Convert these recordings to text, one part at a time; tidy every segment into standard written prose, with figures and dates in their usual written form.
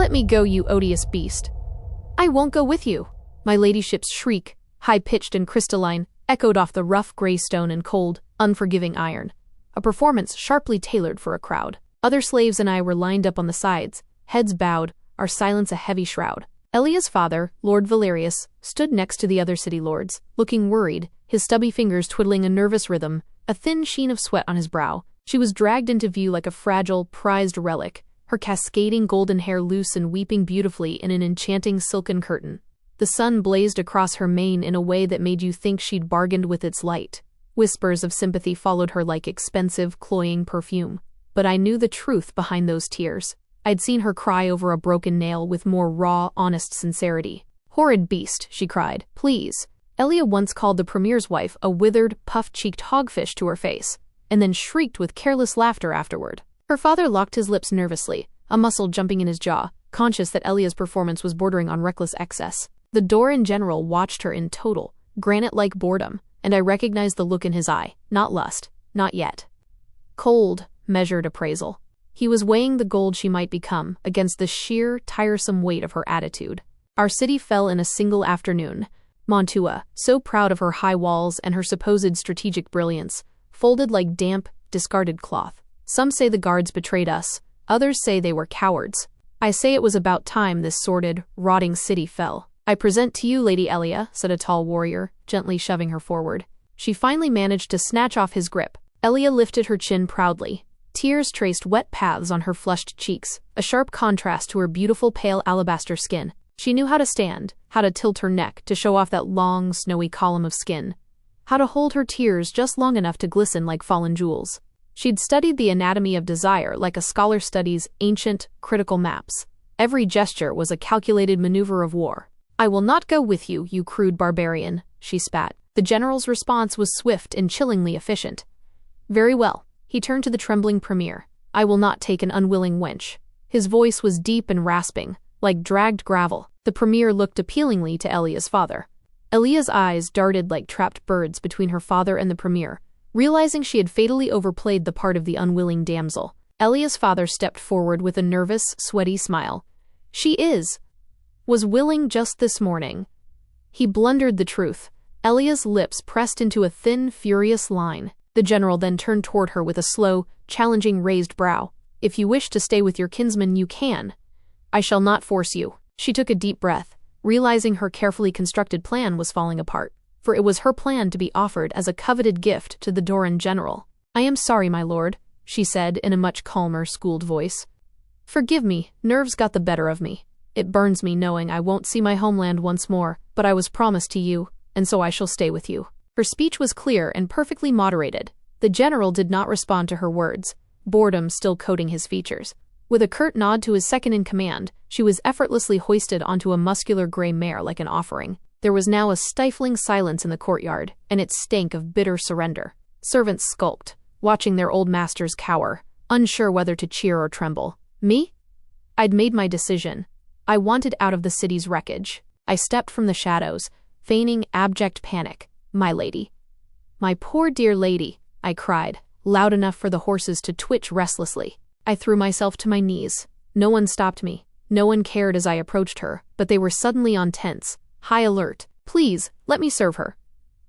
Let me go, you odious beast. I won't go with you. My ladyship's shriek, high-pitched and crystalline, echoed off the rough gray stone and cold, unforgiving iron. A performance sharply tailored for a crowd. Other slaves and I were lined up on the sides, heads bowed, our silence a heavy shroud. Elia's father, Lord Valerius, stood next to the other city lords, looking worried, his stubby fingers twiddling a nervous rhythm, a thin sheen of sweat on his brow. She was dragged into view like a fragile, prized relic, her cascading golden hair loose and weeping beautifully in an enchanting silken curtain. The sun blazed across her mane in a way that made you think she'd bargained with its light. Whispers of sympathy followed her like expensive, cloying perfume. But I knew the truth behind those tears. I'd seen her cry over a broken nail with more raw, honest sincerity. "Horrid beast," she cried. "Please." Elia once called the premier's wife a withered, puff-cheeked hogfish to her face, and then shrieked with careless laughter afterward. Her father locked his lips nervously, a muscle jumping in his jaw, conscious that Elia's performance was bordering on reckless excess. The Doran general watched her in total, granite-like boredom, and I recognized the look in his eye. Not lust. Not yet. Cold, measured appraisal. He was weighing the gold she might become against the sheer, tiresome weight of her attitude. Our city fell in a single afternoon. Mantua, so proud of her high walls and her supposed strategic brilliance, folded like damp, discarded cloth. Some say the guards betrayed us, others say they were cowards. I say it was about time this sordid, rotting city fell. "I present to you, Lady Elia," said a tall warrior, gently shoving her forward. She finally managed to snatch off his grip. Elia lifted her chin proudly. Tears traced wet paths on her flushed cheeks, a sharp contrast to her beautiful pale alabaster skin. She knew how to stand, how to tilt her neck to show off that long, snowy column of skin, how to hold her tears just long enough to glisten like fallen jewels. She'd studied the anatomy of desire like a scholar studies ancient, critical maps. Every gesture was a calculated maneuver of war. "I will not go with you, you crude barbarian," she spat. The general's response was swift and chillingly efficient. "Very well." He turned to the trembling premier. "I will not take an unwilling wench." His voice was deep and rasping, like dragged gravel. The premier looked appealingly to Elia's father. Elia's eyes darted like trapped birds between her father and the premier, realizing she had fatally overplayed the part of the unwilling damsel. Elia's father stepped forward with a nervous, sweaty smile. "She was willing just this morning." He blundered the truth. Elia's lips pressed into a thin, furious line. The general then turned toward her with a slow, challenging raised brow. "If you wish to stay with your kinsman, you can. I shall not force you." She took a deep breath, realizing her carefully constructed plan was falling apart. For it was her plan to be offered as a coveted gift to the Doran general. "I am sorry, my lord," she said in a much calmer, schooled voice. "Forgive me, nerves got the better of me. It burns me knowing I won't see my homeland once more, but I was promised to you, and so I shall stay with you." Her speech was clear and perfectly moderated. The general did not respond to her words, boredom still coating his features. With a curt nod to his second-in-command, she was effortlessly hoisted onto a muscular gray mare like an offering. There was now a stifling silence in the courtyard, and it stank of bitter surrender. Servants skulked, watching their old masters cower, unsure whether to cheer or tremble. Me? I'd made my decision. I wanted out of the city's wreckage. I stepped from the shadows, feigning abject panic. "My lady. My poor dear lady," I cried, loud enough for the horses to twitch restlessly. I threw myself to my knees. No one stopped me. No one cared as I approached her, but they were suddenly on tense, high alert. "Please, let me serve her.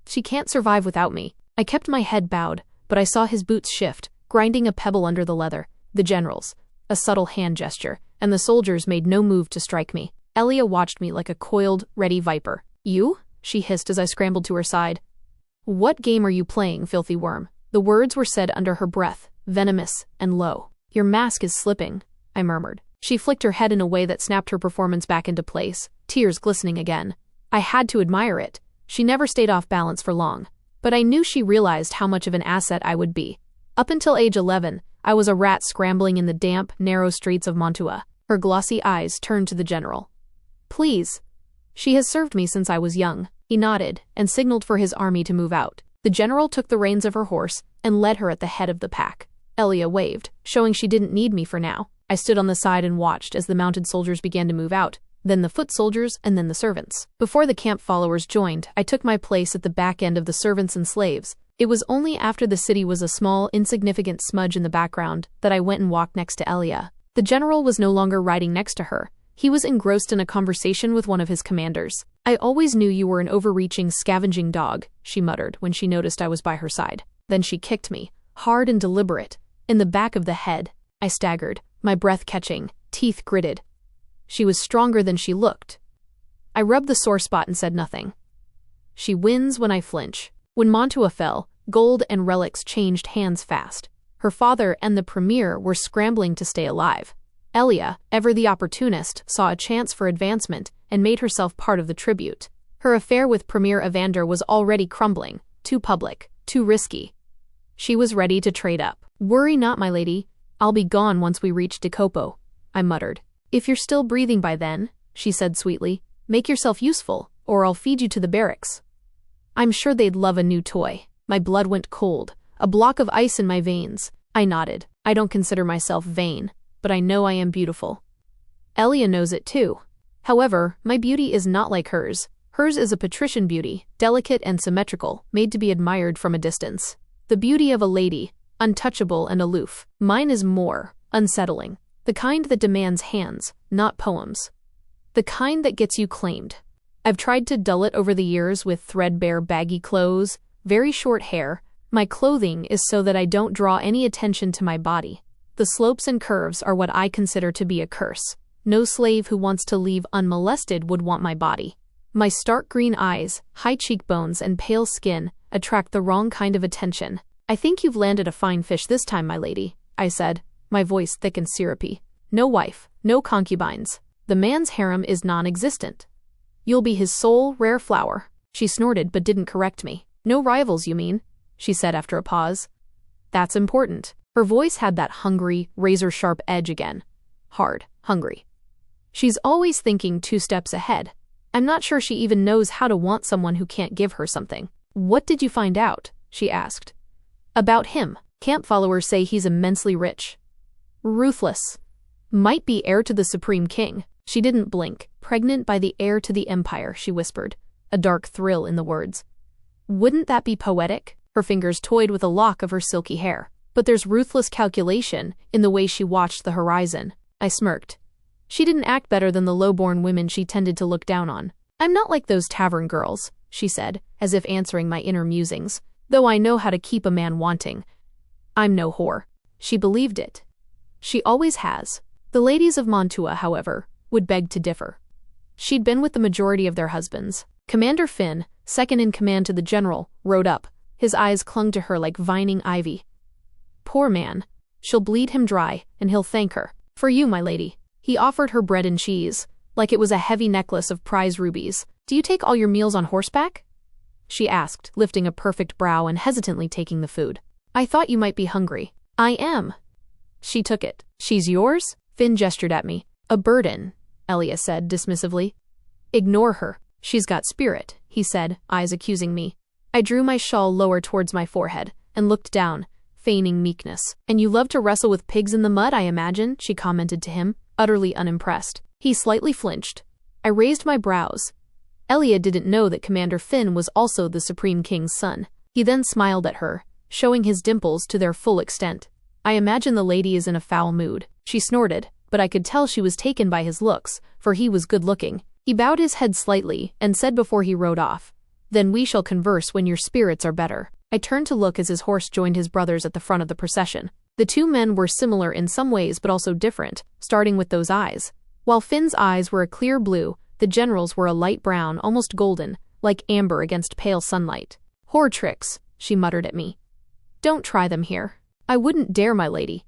She can't survive without me." I kept my head bowed, but I saw his boots shift, grinding a pebble under the leather. The general's. A subtle hand gesture, and the soldiers made no move to strike me. Elia watched me like a coiled, ready viper. "You?" she hissed as I scrambled to her side. "What game are you playing, filthy worm?" The words were said under her breath, venomous and low. "Your mask is slipping," I murmured. She flicked her head in a way that snapped her performance back into place, tears glistening again. I had to admire it. She never stayed off balance for long. But I knew she realized how much of an asset I would be. Up until age 11, I was a rat scrambling in the damp, narrow streets of Mantua. Her glossy eyes turned to the general. "Please." "She has served me since I was young." He nodded and signaled for his army to move out. The general took the reins of her horse and led her at the head of the pack. Elia waved, showing she didn't need me for now. I stood on the side and watched as the mounted soldiers began to move out, then the foot soldiers and then the servants. Before the camp followers joined, I took my place at the back end of the servants and slaves. It was only after the city was a small, insignificant smudge in the background that I went and walked next to Elia. The general was no longer riding next to her. He was engrossed in a conversation with one of his commanders. I always knew you were an overreaching, scavenging dog, she muttered when she noticed I was by her side. Then she kicked me, hard and deliberate, in the back of the head. I staggered, my breath catching, teeth gritted. She was stronger than she looked. I rubbed the sore spot and said nothing. She wins when I flinch. When Mantua fell, gold and relics changed hands fast. Her father and the premier were scrambling to stay alive. Elia, ever the opportunist, saw a chance for advancement and made herself part of the tribute. Her affair with Premier Evander was already crumbling, too public, too risky. She was ready to trade up. Worry not, my lady. I'll be gone once we reach Decopo, I muttered. If you're still breathing by then, she said sweetly, make yourself useful, or I'll feed you to the barracks. I'm sure they'd love a new toy. My blood went cold, a block of ice in my veins. I nodded. I don't consider myself vain, but I know I am beautiful. Elia knows it too. However, my beauty is not like hers. Hers is a patrician beauty, delicate and symmetrical, made to be admired from a distance. The beauty of a lady, untouchable and aloof. Mine is more unsettling. The kind that demands hands, not poems. The kind that gets you claimed. I've tried to dull it over the years with threadbare baggy clothes, very short hair. My clothing is so that I don't draw any attention to my body. The slopes and curves are what I consider to be a curse. No slave who wants to leave unmolested would want my body. My stark green eyes, high cheekbones, and pale skin attract the wrong kind of attention. I think you've landed a fine fish this time, my lady, I said, my voice thick and syrupy. No wife, no concubines. The man's harem is non-existent. You'll be his sole, rare flower. She snorted but didn't correct me. No rivals, you mean? She said after a pause. That's important. Her voice had that hungry, razor-sharp edge again. Hard, hungry. She's always thinking 2 steps ahead. I'm not sure she even knows how to want someone who can't give her something. What did you find out? She asked. About him. Camp followers say he's immensely rich. Ruthless. Might be heir to the Supreme King. She didn't blink. Pregnant by the heir to the empire, she whispered, a dark thrill in the words. Wouldn't that be poetic? Her fingers toyed with a lock of her silky hair. But there's ruthless calculation in the way she watched the horizon. I smirked. She didn't act better than the low-born women she tended to look down on. I'm not like those tavern girls, she said, as if answering my inner musings, though I know how to keep a man wanting. I'm no whore. She believed it. She always has. The ladies of Mantua, however, would beg to differ. She'd been with the majority of their husbands. Commander Finn, second in command to the general, rode up. His eyes clung to her like vining ivy. Poor man. She'll bleed him dry, and he'll thank her. For you, my lady. He offered her bread and cheese, like it was a heavy necklace of prize rubies. Do you take all your meals on horseback? She asked, lifting a perfect brow and hesitantly taking the food. I thought you might be hungry. I am. She took it. She's yours? Finn gestured at me. A burden, Elia said dismissively. Ignore her. She's got spirit, he said, eyes accusing me. I drew my shawl lower towards my forehead and looked down, feigning meekness. And you love to wrestle with pigs in the mud, I imagine, she commented to him, utterly unimpressed. He slightly flinched. I raised my brows. Elia didn't know that Commander Finn was also the Supreme King's son. He then smiled at her, showing his dimples to their full extent. I imagine the lady is in a foul mood. She snorted, but I could tell she was taken by his looks, for he was good-looking. He bowed his head slightly and said before he rode off, Then we shall converse when your spirits are better. I turned to look as his horse joined his brothers at the front of the procession. The 2 men were similar in some ways but also different, starting with those eyes. While Finn's eyes were a clear blue, the general's were a light brown, almost golden, like amber against pale sunlight. Whore tricks, she muttered at me. Don't try them here. I wouldn't dare, my lady.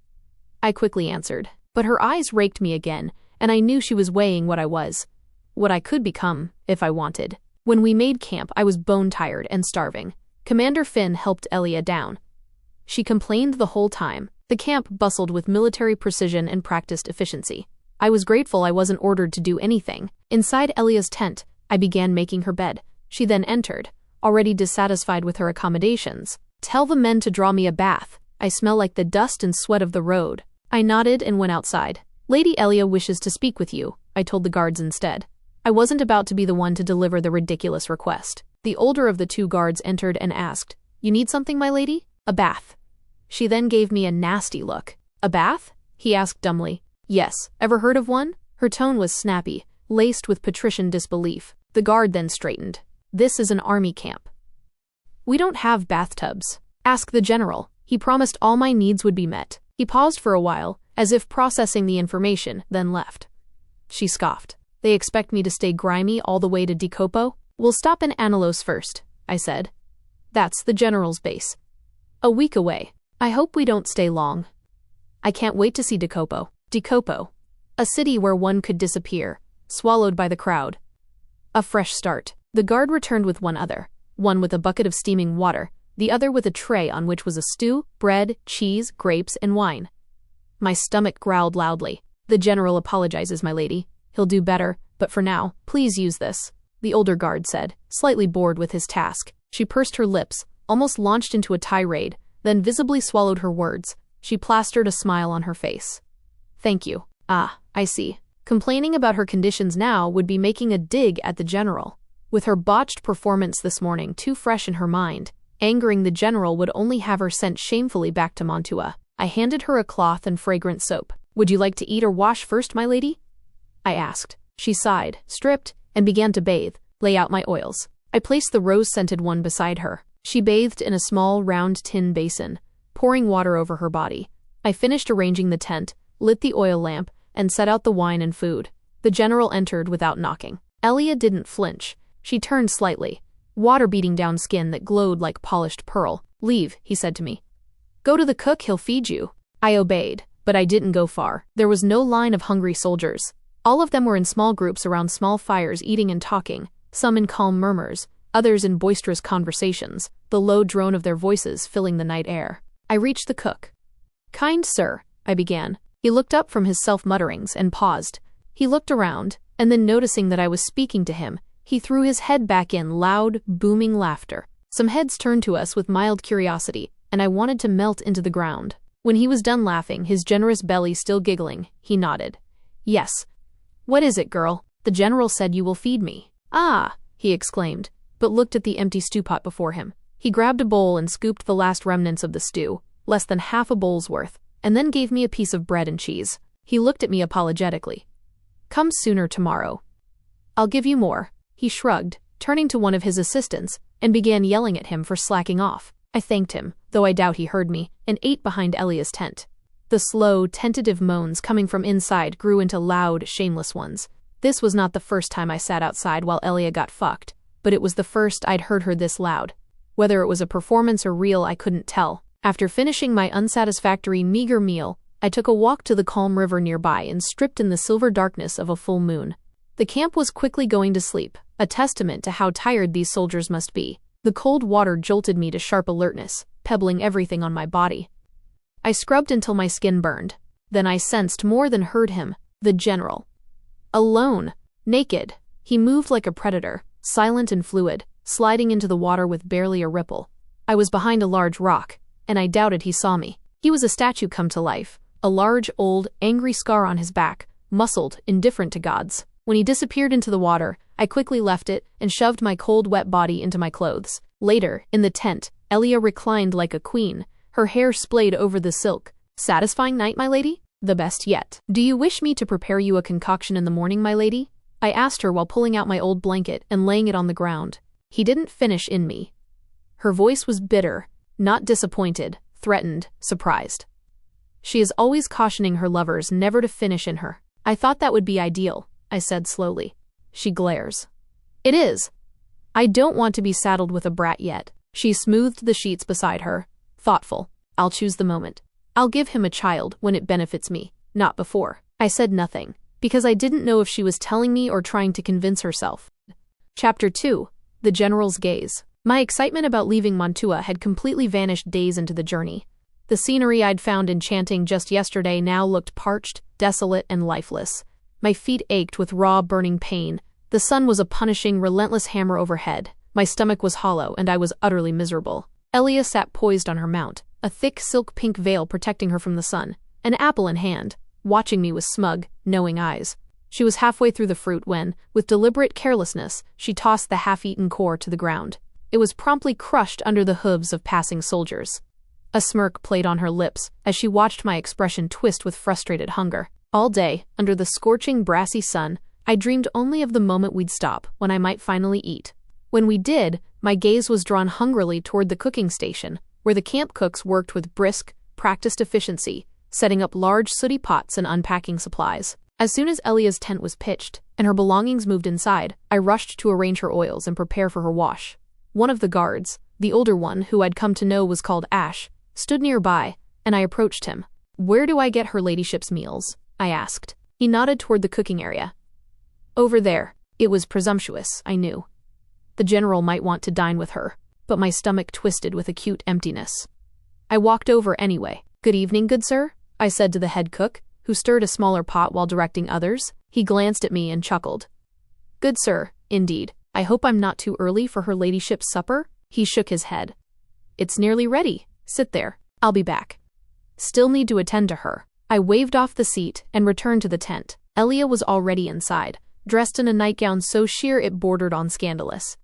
I quickly answered, but her eyes raked me again, and I knew she was weighing what I was, what I could become, if I wanted. When we made camp, I was bone-tired and starving. Commander Finn helped Elia down. She complained the whole time. The camp bustled with military precision and practiced efficiency. I was grateful I wasn't ordered to do anything. Inside Elia's tent, I began making her bed. She then entered, already dissatisfied with her accommodations. Tell the men to draw me a bath. I smell like the dust and sweat of the road. I nodded and went outside. Lady Elia wishes to speak with you, I told the guards instead. I wasn't about to be the one to deliver the ridiculous request. The older of the 2 guards entered and asked, You need something, my lady? A bath. She then gave me a nasty look. A bath? He asked dumbly. Yes, ever heard of one? Her tone was snappy, laced with patrician disbelief. The guard then straightened. "This is an army camp. We don't have bathtubs. Ask the general. He promised all my needs would be met." He paused for a while, as if processing the information, then left. She scoffed. "They expect me to stay grimy all the way to Decopo? We'll stop in Anelos first," I said. "That's the general's base. A week away. I hope we don't stay long. I can't wait to see Decopo." Decopo. A city where one could disappear, swallowed by the crowd. A fresh start. The guard returned with one with a bucket of steaming water, the other with a tray on which was a stew, bread, cheese, grapes, and wine. My stomach growled loudly. "The general apologizes, my lady. He'll do better, but for now, please use this," the older guard said, slightly bored with his task. She pursed her lips, almost launched into a tirade, then visibly swallowed her words. She plastered a smile on her face. "Thank you. Ah, I see." Complaining about her conditions now would be making a dig at the general. With her botched performance this morning too fresh in her mind, angering the general would only have her sent shamefully back to Mantua. I handed her a cloth and fragrant soap. "Would you like to eat or wash first, my lady?" I asked. She sighed, stripped, and began to bathe, lay out my oils. I placed the rose-scented one beside her. She bathed in a small, round tin basin, pouring water over her body. I finished arranging the tent, lit the oil lamp, and set out the wine and food. The general entered without knocking. Elia didn't flinch. She turned slightly, water beating down skin that glowed like polished pearl. "Leave," he said to me. "Go to the cook, he'll feed you." I obeyed, but I didn't go far. There was no line of hungry soldiers. All of them were in small groups around small fires eating and talking, some in calm murmurs, others in boisterous conversations, the low drone of their voices filling the night air. I reached the cook. "Kind sir," I began. He looked up from his self-mutterings and paused. He looked around, and then noticing that I was speaking to him, he threw his head back in loud, booming laughter. Some heads turned to us with mild curiosity, and I wanted to melt into the ground. When he was done laughing, his generous belly still giggling, he nodded. "Yes. What is it, girl? The general said you will feed me." "Ah," he exclaimed, but looked at the empty stew pot before him. He grabbed a bowl and scooped the last remnants of the stew, less than half a bowl's worth, and then gave me a piece of bread and cheese. He looked at me apologetically. "Come sooner tomorrow. I'll give you more." He shrugged, turning to one of his assistants, and began yelling at him for slacking off. I thanked him, though I doubt he heard me, and ate behind Elia's tent. The slow, tentative moans coming from inside grew into loud, shameless ones. This was not the first time I sat outside while Elia got fucked, but it was the first I'd heard her this loud. Whether it was a performance or real, I couldn't tell. After finishing my unsatisfactory, meager meal, I took a walk to the calm river nearby and stripped in the silver darkness of a full moon. The camp was quickly going to sleep, a testament to how tired these soldiers must be. The cold water jolted me to sharp alertness, pebbling everything on my body. I scrubbed until my skin burned. Then I sensed more than heard him, the general. Alone, naked, he moved like a predator, silent and fluid, sliding into the water with barely a ripple. I was behind a large rock, and I doubted he saw me. He was a statue come to life, a large, old, angry scar on his back, muscled, indifferent to gods. When he disappeared into the water, I quickly left it and shoved my cold, wet body into my clothes. Later, in the tent, Elia reclined like a queen, her hair splayed over the silk. "Satisfying night, my lady?" "The best yet." "Do you wish me to prepare you a concoction in the morning, my lady?" I asked her while pulling out my old blanket and laying it on the ground. He didn't finish in me. Her voice was bitter, not disappointed, threatened, surprised. She is always cautioning her lovers never to finish in her. "I thought that would be ideal," I said slowly. She glares. "It is. I don't want to be saddled with a brat yet." She smoothed the sheets beside her, thoughtful. "I'll choose the moment. I'll give him a child when it benefits me, not before." I said nothing, because I didn't know if she was telling me or trying to convince herself. Chapter 2. The General's Gaze. My excitement about leaving Mantua had completely vanished days into the journey. The scenery I'd found enchanting just yesterday now looked parched, desolate, and lifeless. My feet ached with raw, burning pain. The sun was a punishing, relentless hammer overhead. My stomach was hollow, and I was utterly miserable. Elia sat poised on her mount, a thick silk-pink veil protecting her from the sun, an apple in hand, watching me with smug, knowing eyes. She was halfway through the fruit when, with deliberate carelessness, she tossed the half-eaten core to the ground. It was promptly crushed under the hooves of passing soldiers. A smirk played on her lips as she watched my expression twist with frustrated hunger. All day, under the scorching brassy sun, I dreamed only of the moment we'd stop, when I might finally eat. When we did, my gaze was drawn hungrily toward the cooking station, where the camp cooks worked with brisk, practiced efficiency, setting up large sooty pots and unpacking supplies. As soon as Elia's tent was pitched, and her belongings moved inside, I rushed to arrange her oils and prepare for her wash. One of the guards, the older one who I'd come to know was called Ash, stood nearby, and I approached him. "Where do I get her ladyship's meals?" I asked. He nodded toward the cooking area. "Over there." It was presumptuous, I knew. The general might want to dine with her, but my stomach twisted with acute emptiness. I walked over anyway. "Good evening, good sir," I said to the head cook, who stirred a smaller pot while directing others. He glanced at me and chuckled. "Good sir, indeed. I hope I'm not too early for her ladyship's supper?" He shook his head. "It's nearly ready. Sit there. I'll be back. Still need to attend to her." I waved off the seat and returned to the tent. Elia was already inside, dressed in a nightgown so sheer it bordered on scandalous.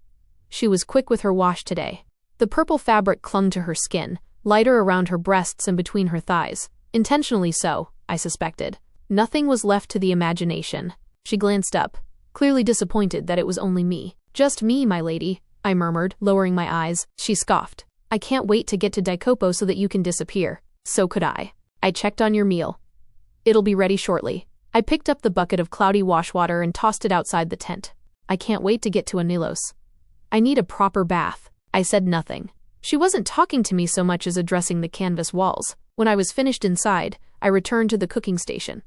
She was quick with her wash today. The purple fabric clung to her skin, lighter around her breasts and between her thighs. Intentionally so, I suspected. Nothing was left to the imagination. She glanced up, clearly disappointed that it was only me. "Just me, my lady," I murmured, lowering my eyes. She scoffed. "I can't wait to get to Daikopo so that you can disappear." So could I. "I checked on your meal. It'll be ready shortly." I picked up the bucket of cloudy wash water and tossed it outside the tent. "I can't wait to get to Anilos. I need a proper bath." I said nothing. She wasn't talking to me so much as addressing the canvas walls. When I was finished inside, I returned to the cooking station.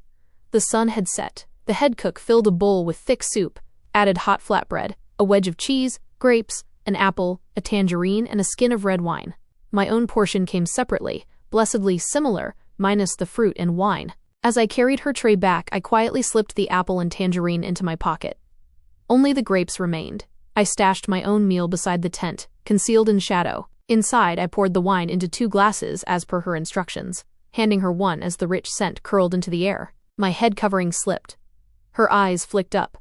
The sun had set. The head cook filled a bowl with thick soup, added hot flatbread, a wedge of cheese, grapes, an apple, a tangerine, and a skin of red wine. My own portion came separately, blessedly similar, minus the fruit and wine. As I carried her tray back, I quietly slipped the apple and tangerine into my pocket. Only the grapes remained. I stashed my own meal beside the tent, concealed in shadow. Inside, I poured the wine into 2 glasses as per her instructions, handing her one as the rich scent curled into the air. My head covering slipped. Her eyes flicked up.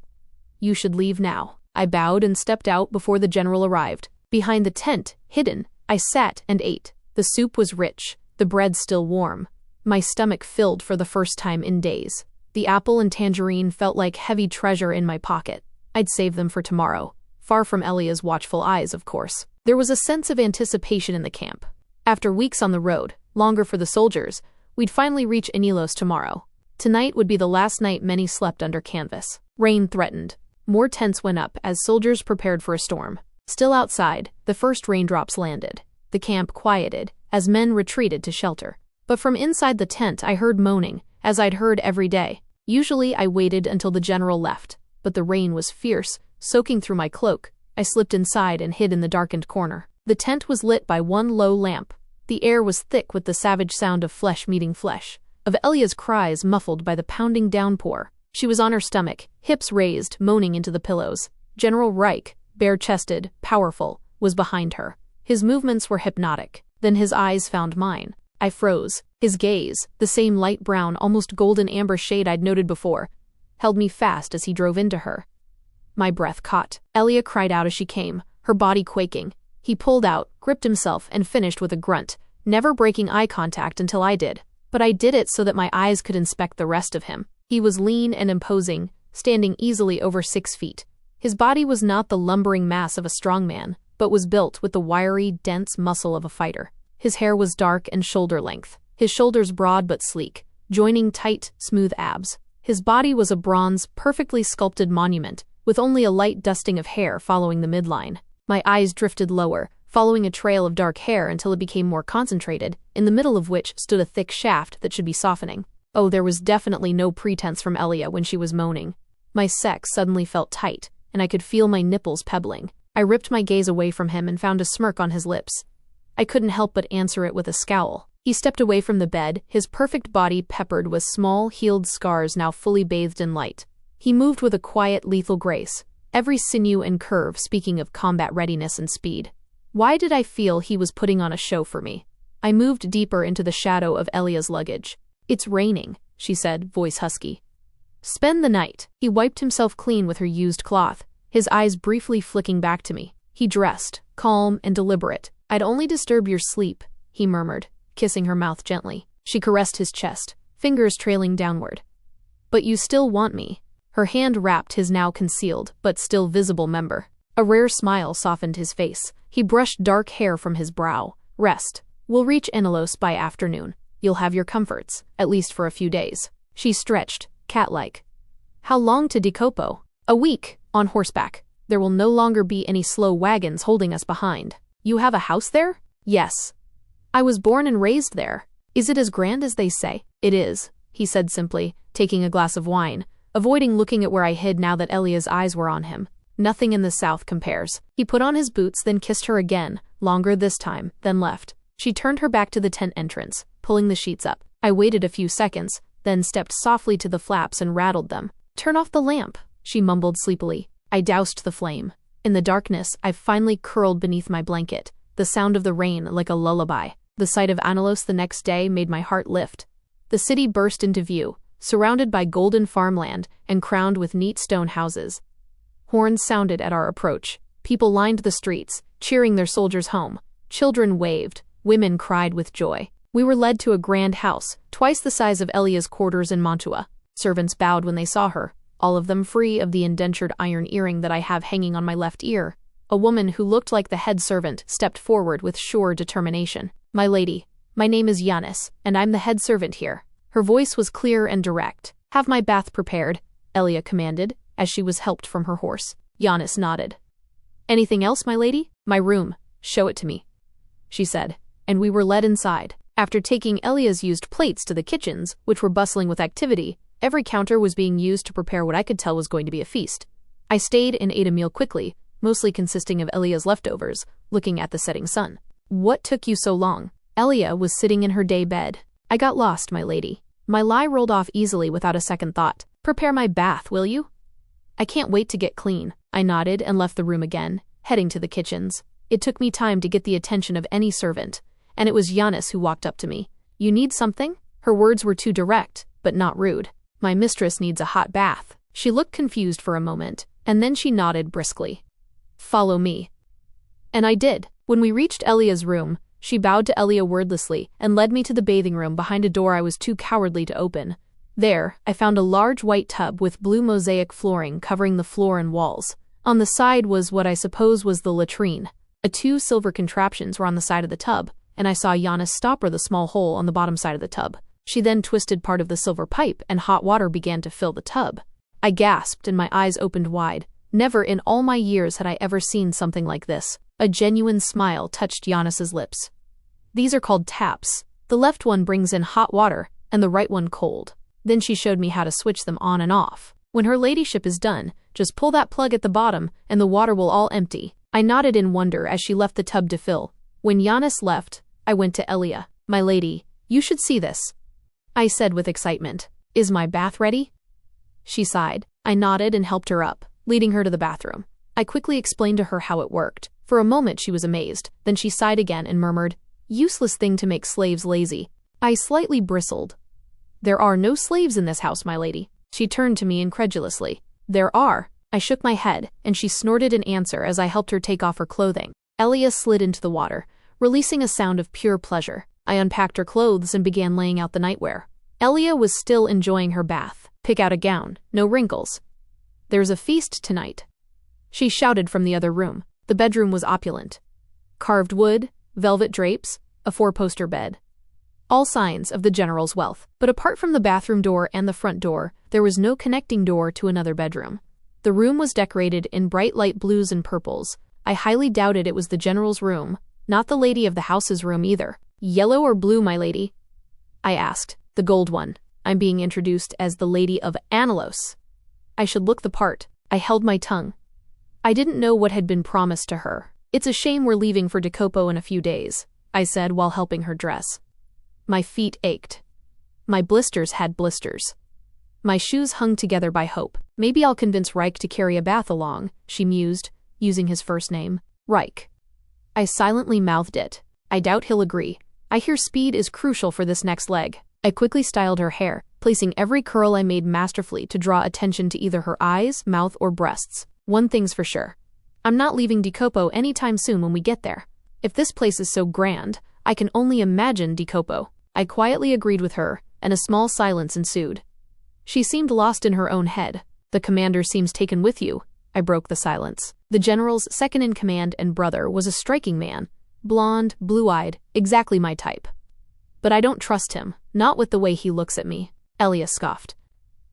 "You should leave now." I bowed and stepped out before the general arrived. Behind the tent, hidden, I sat and ate. The soup was rich, the bread still warm. My stomach filled for the first time in days. The apple and tangerine felt like heavy treasure in my pocket. I'd save them for tomorrow. Far from Elia's watchful eyes, of course. There was a sense of anticipation in the camp. After weeks on the road, longer for the soldiers, we'd finally reach Anilos tomorrow. Tonight would be the last night many slept under canvas. Rain threatened. More tents went up as soldiers prepared for a storm. Still outside, the first raindrops landed. The camp quieted as men retreated to shelter. But from inside the tent I heard moaning, as I'd heard every day. Usually I waited until the general left, but the rain was fierce, soaking through my cloak. I slipped inside and hid in the darkened corner. The tent was lit by one low lamp. The air was thick with the savage sound of flesh meeting flesh, of Elia's cries muffled by the pounding downpour. She was on her stomach, hips raised, moaning into the pillows. General Ryke, bare-chested, powerful, was behind her. His movements were hypnotic. Then his eyes found mine. I froze. His gaze, the same light brown, almost golden amber shade I'd noted before, held me fast as he drove into her. My breath caught. Elia cried out as she came, her body quaking. He pulled out, gripped himself, and finished with a grunt, never breaking eye contact until I did. But I did it so that my eyes could inspect the rest of him. He was lean and imposing, standing easily over 6 feet. His body was not the lumbering mass of a strong man, but was built with the wiry, dense muscle of a fighter. His hair was dark and shoulder length, his shoulders broad but sleek, joining tight, smooth abs. His body was a bronze, perfectly sculpted monument, with only a light dusting of hair following the midline. My eyes drifted lower, following a trail of dark hair until it became more concentrated, in the middle of which stood a thick shaft that should be softening. Oh, there was definitely no pretense from Elia when she was moaning. My sex suddenly felt tight, and I could feel my nipples pebbling. I ripped my gaze away from him and found a smirk on his lips. I couldn't help but answer it with a scowl. He stepped away from the bed, his perfect body peppered with small, healed scars now fully bathed in light. He moved with a quiet, lethal grace, every sinew and curve speaking of combat readiness and speed. Why did I feel he was putting on a show for me? I moved deeper into the shadow of Elia's luggage. "It's raining," she said, voice husky. "Spend the night." He wiped himself clean with her used cloth, his eyes briefly flicking back to me. He dressed, calm and deliberate. "I'd only disturb your sleep," he murmured, kissing her mouth gently. She caressed his chest, fingers trailing downward. But you still want me. Her hand wrapped his now concealed, but still visible member. A rare smile softened his face. He brushed dark hair from his brow. Rest. We'll reach Inalos by afternoon. You'll have your comforts, at least for a few days. She stretched, cat-like. How long to Decopo? A week, on horseback. There will no longer be any slow wagons holding us behind. You have a house there? Yes. I was born and raised there. Is it as grand as they say? It is, he said simply, taking a glass of wine, avoiding looking at where I hid now that Elia's eyes were on him. Nothing in the south compares. He put on his boots, then kissed her again, longer this time, then left. She turned her back to the tent entrance, pulling the sheets up. I waited a few seconds, then stepped softly to the flaps and rattled them. Turn off the lamp, she mumbled sleepily. I doused the flame. In the darkness, I finally curled beneath my blanket, the sound of the rain like a lullaby. The sight of Inalos the next day made my heart lift. The city burst into view, surrounded by golden farmland and crowned with neat stone houses. Horns sounded at our approach. People lined the streets, cheering their soldiers home. Children waved. Women cried with joy. We were led to a grand house, twice the size of Elia's quarters in Mantua. Servants bowed when they saw her, all of them free of the indentured iron earring that I have hanging on my left ear. A woman who looked like the head servant stepped forward with sure determination. My lady, my name is Giannis, and I'm the head servant here. Her voice was clear and direct. Have my bath prepared, Elia commanded, as she was helped from her horse. Giannis nodded. Anything else, my lady? My room. Show it to me, she said, and we were led inside. After taking Elia's used plates to the kitchens, which were bustling with activity, every counter was being used to prepare what I could tell was going to be a feast. I stayed and ate a meal quickly, mostly consisting of Elia's leftovers, looking at the setting sun. What took you so long? Elia was sitting in her day bed. I got lost, my lady. My lie rolled off easily without a second thought. Prepare my bath, will you? I can't wait to get clean. I nodded and left the room again, heading to the kitchens. It took me time to get the attention of any servant, and it was Giannis who walked up to me. You need something? Her words were too direct, but not rude. My mistress needs a hot bath. She looked confused for a moment, and then she nodded briskly. Follow me. And I did. When we reached Elia's room, she bowed to Elia wordlessly and led me to the bathing room behind a door I was too cowardly to open. There, I found a large white tub with blue mosaic flooring covering the floor and walls. On the side was what I suppose was the latrine. Two silver contraptions were on the side of the tub, and I saw Giannis stopper the small hole on the bottom side of the tub. She then twisted part of the silver pipe and hot water began to fill the tub. I gasped and my eyes opened wide. Never in all my years had I ever seen something like this. A genuine smile touched Giannis's lips. These are called taps. The left one brings in hot water, and the right one cold. Then she showed me how to switch them on and off. When her ladyship is done, just pull that plug at the bottom, and the water will all empty. I nodded in wonder as she left the tub to fill. When Giannis left, I went to Elia. My lady, you should see this, I said with excitement. Is my bath ready? She sighed. I nodded and helped her up, leading her to the bathroom. I quickly explained to her how it worked. For a moment she was amazed, then she sighed again and murmured, useless thing to make slaves lazy. I slightly bristled. There are no slaves in this house, my lady. She turned to me incredulously. There are. I shook my head, and she snorted in answer as I helped her take off her clothing. Elia slid into the water, releasing a sound of pure pleasure. I unpacked her clothes and began laying out the nightwear. Elia was still enjoying her bath. Pick out a gown, no wrinkles. There's a feast tonight, she shouted from the other room. The bedroom was opulent. Carved wood, velvet drapes, a 4-poster bed. All signs of the general's wealth. But apart from the bathroom door and the front door, there was no connecting door to another bedroom. The room was decorated in bright light blues and purples. I highly doubted it was the general's room, not the lady of the house's room either. Yellow or blue, my lady? I asked. The gold one. I'm being introduced as the Lady of Inalos. I should look the part. I held my tongue. I didn't know what had been promised to her. It's a shame we're leaving for Decopo in a few days, I said while helping her dress. My feet ached. My blisters had blisters. My shoes hung together by hope. Maybe I'll convince Ryke to carry a bath along, she mused, using his first name. Ryke. I silently mouthed it. I doubt he'll agree. I hear speed is crucial for this next leg. I quickly styled her hair, placing every curl I made masterfully to draw attention to either her eyes, mouth, or breasts. One thing's for sure. I'm not leaving Decopo anytime soon when we get there. If this place is so grand, I can only imagine Decopo. I quietly agreed with her, and a small silence ensued. She seemed lost in her own head. "The commander seems taken with you," I broke the silence. The general's second-in-command and brother was a striking man, blonde, blue-eyed, exactly my type. "But I don't trust him, not with the way he looks at me," Elia scoffed.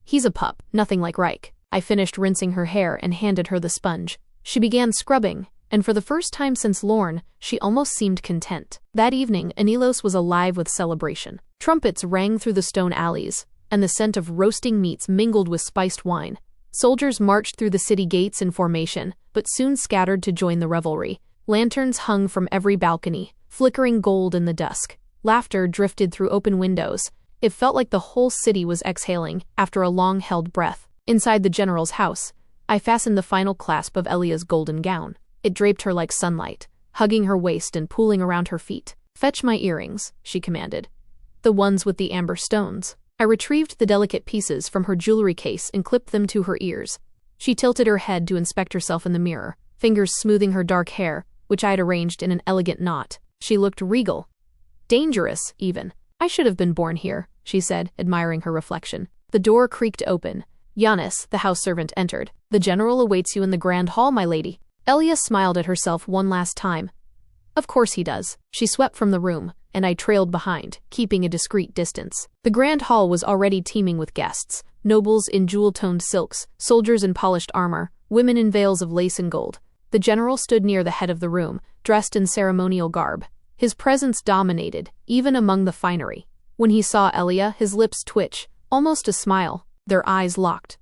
"He's a pup, nothing like Ryke." I finished rinsing her hair and handed her the sponge. She began scrubbing, and for the first time since Lorne, she almost seemed content. That evening, Anilos was alive with celebration. Trumpets rang through the stone alleys, and the scent of roasting meats mingled with spiced wine. Soldiers marched through the city gates in formation, but soon scattered to join the revelry. Lanterns hung from every balcony, flickering gold in the dusk. Laughter drifted through open windows. It felt like the whole city was exhaling after a long-held breath. Inside the general's house, I fastened the final clasp of Elia's golden gown. It draped her like sunlight, hugging her waist and pooling around her feet. "Fetch my earrings," she commanded. "The ones with the amber stones." I retrieved the delicate pieces from her jewelry case and clipped them to her ears. She tilted her head to inspect herself in the mirror, fingers smoothing her dark hair, which I had arranged in an elegant knot. She looked regal. Dangerous, even. "I should have been born here," she said, admiring her reflection. The door creaked open. Giannis, the house servant, entered. "The general awaits you in the grand hall, my lady." Elia smiled at herself one last time. "Of course he does." She swept from the room, and I trailed behind, keeping a discreet distance. The grand hall was already teeming with guests, nobles in jewel-toned silks, soldiers in polished armor, women in veils of lace and gold. The general stood near the head of the room, dressed in ceremonial garb. His presence dominated, even among the finery. When he saw Elia, his lips twitched, almost a smile. Their eyes locked.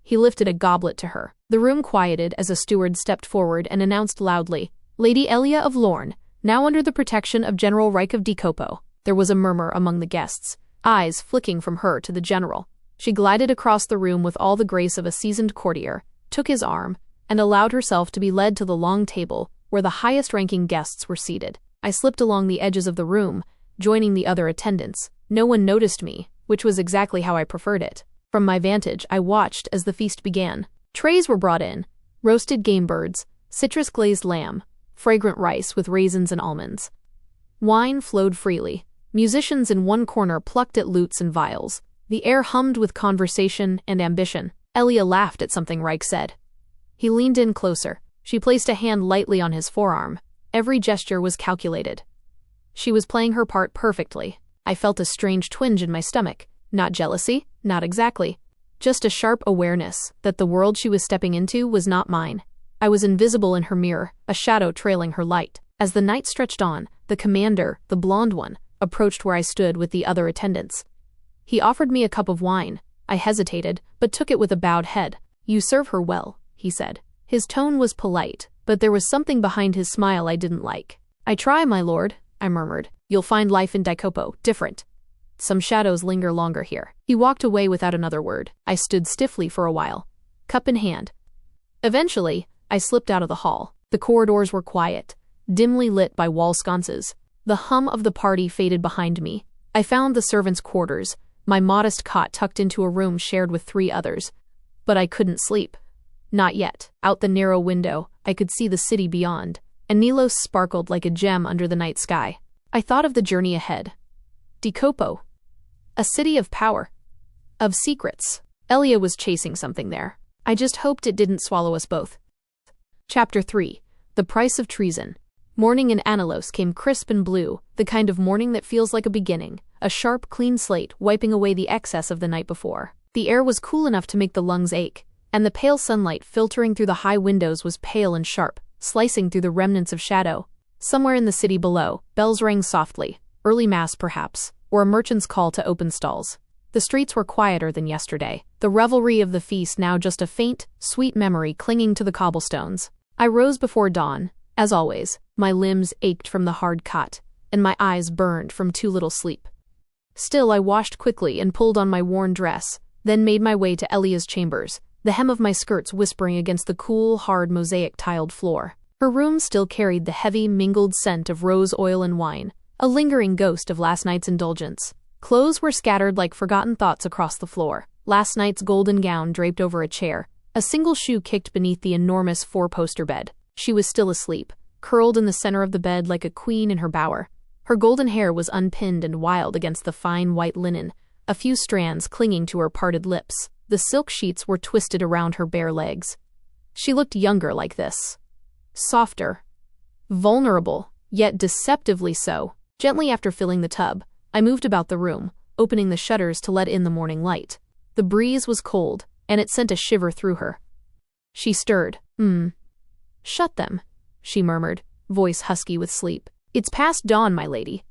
He lifted a goblet to her. The room quieted as a steward stepped forward and announced loudly, "Lady Elia of Lorne, now under the protection of General Ryke of Decopo." There was a murmur among the guests, eyes flicking from her to the general. She glided across the room with all the grace of a seasoned courtier, took his arm, and allowed herself to be led to the long table where the highest-ranking guests were seated. I slipped along the edges of the room, joining the other attendants. No one noticed me, which was exactly how I preferred it. From my vantage, I watched as the feast began. Trays were brought in, roasted game birds, citrus-glazed lamb, fragrant rice with raisins and almonds. Wine flowed freely. Musicians in one corner plucked at lutes and viols. The air hummed with conversation and ambition. Elia laughed at something Ryke said. He leaned in closer. She placed a hand lightly on his forearm. Every gesture was calculated. She was playing her part perfectly. I felt a strange twinge in my stomach. Not jealousy, not exactly. Just a sharp awareness that the world she was stepping into was not mine. I was invisible in her mirror, a shadow trailing her light. As the night stretched on, the commander, the blonde one, approached where I stood with the other attendants. He offered me a cup of wine. I hesitated, but took it with a bowed head. "You serve her well," he said. His tone was polite, but there was something behind his smile I didn't like. "I try, my lord," I murmured. "You'll find life in Decopo different. Some shadows linger longer here." He walked away without another word. I stood stiffly for a while, cup in hand. Eventually, I slipped out of the hall. The corridors were quiet, dimly lit by wall sconces. The hum of the party faded behind me. I found the servants' quarters, my modest cot tucked into a room shared with 3 others. But I couldn't sleep. Not yet. Out the narrow window, I could see the city beyond, and Nilos sparkled like a gem under the night sky. I thought of the journey ahead. Decopo. A city of power. Of secrets. Elia was chasing something there. I just hoped it didn't swallow us both. Chapter 3. The Price of Treason. Morning in Anilos came crisp and blue, the kind of morning that feels like a beginning, a sharp, clean slate wiping away the excess of the night before. The air was cool enough to make the lungs ache, and the pale sunlight filtering through the high windows was pale and sharp, slicing through the remnants of shadow. Somewhere in the city below, bells rang softly, early mass perhaps, or a merchant's call to open stalls. The streets were quieter than yesterday, the revelry of the feast now just a faint, sweet memory clinging to the cobblestones. I rose before dawn. As always, my limbs ached from the hard cot, and my eyes burned from too little sleep. Still, I washed quickly and pulled on my worn dress, then made my way to Elia's chambers, the hem of my skirts whispering against the cool, hard mosaic-tiled floor. Her room still carried the heavy, mingled scent of rose oil and wine, a lingering ghost of last night's indulgence. Clothes were scattered like forgotten thoughts across the floor. Last night's golden gown draped over a chair, a single shoe kicked beneath the enormous 4-poster bed. She was still asleep, curled in the center of the bed like a queen in her bower. Her golden hair was unpinned and wild against the fine white linen, a few strands clinging to her parted lips. The silk sheets were twisted around her bare legs. She looked younger like this. Softer. Vulnerable, yet deceptively so. Gently after filling the tub, I moved about the room, opening the shutters to let in the morning light. The breeze was cold, and it sent a shiver through her. She stirred. Shut them, she murmured, voice husky with sleep. It's past dawn, my lady.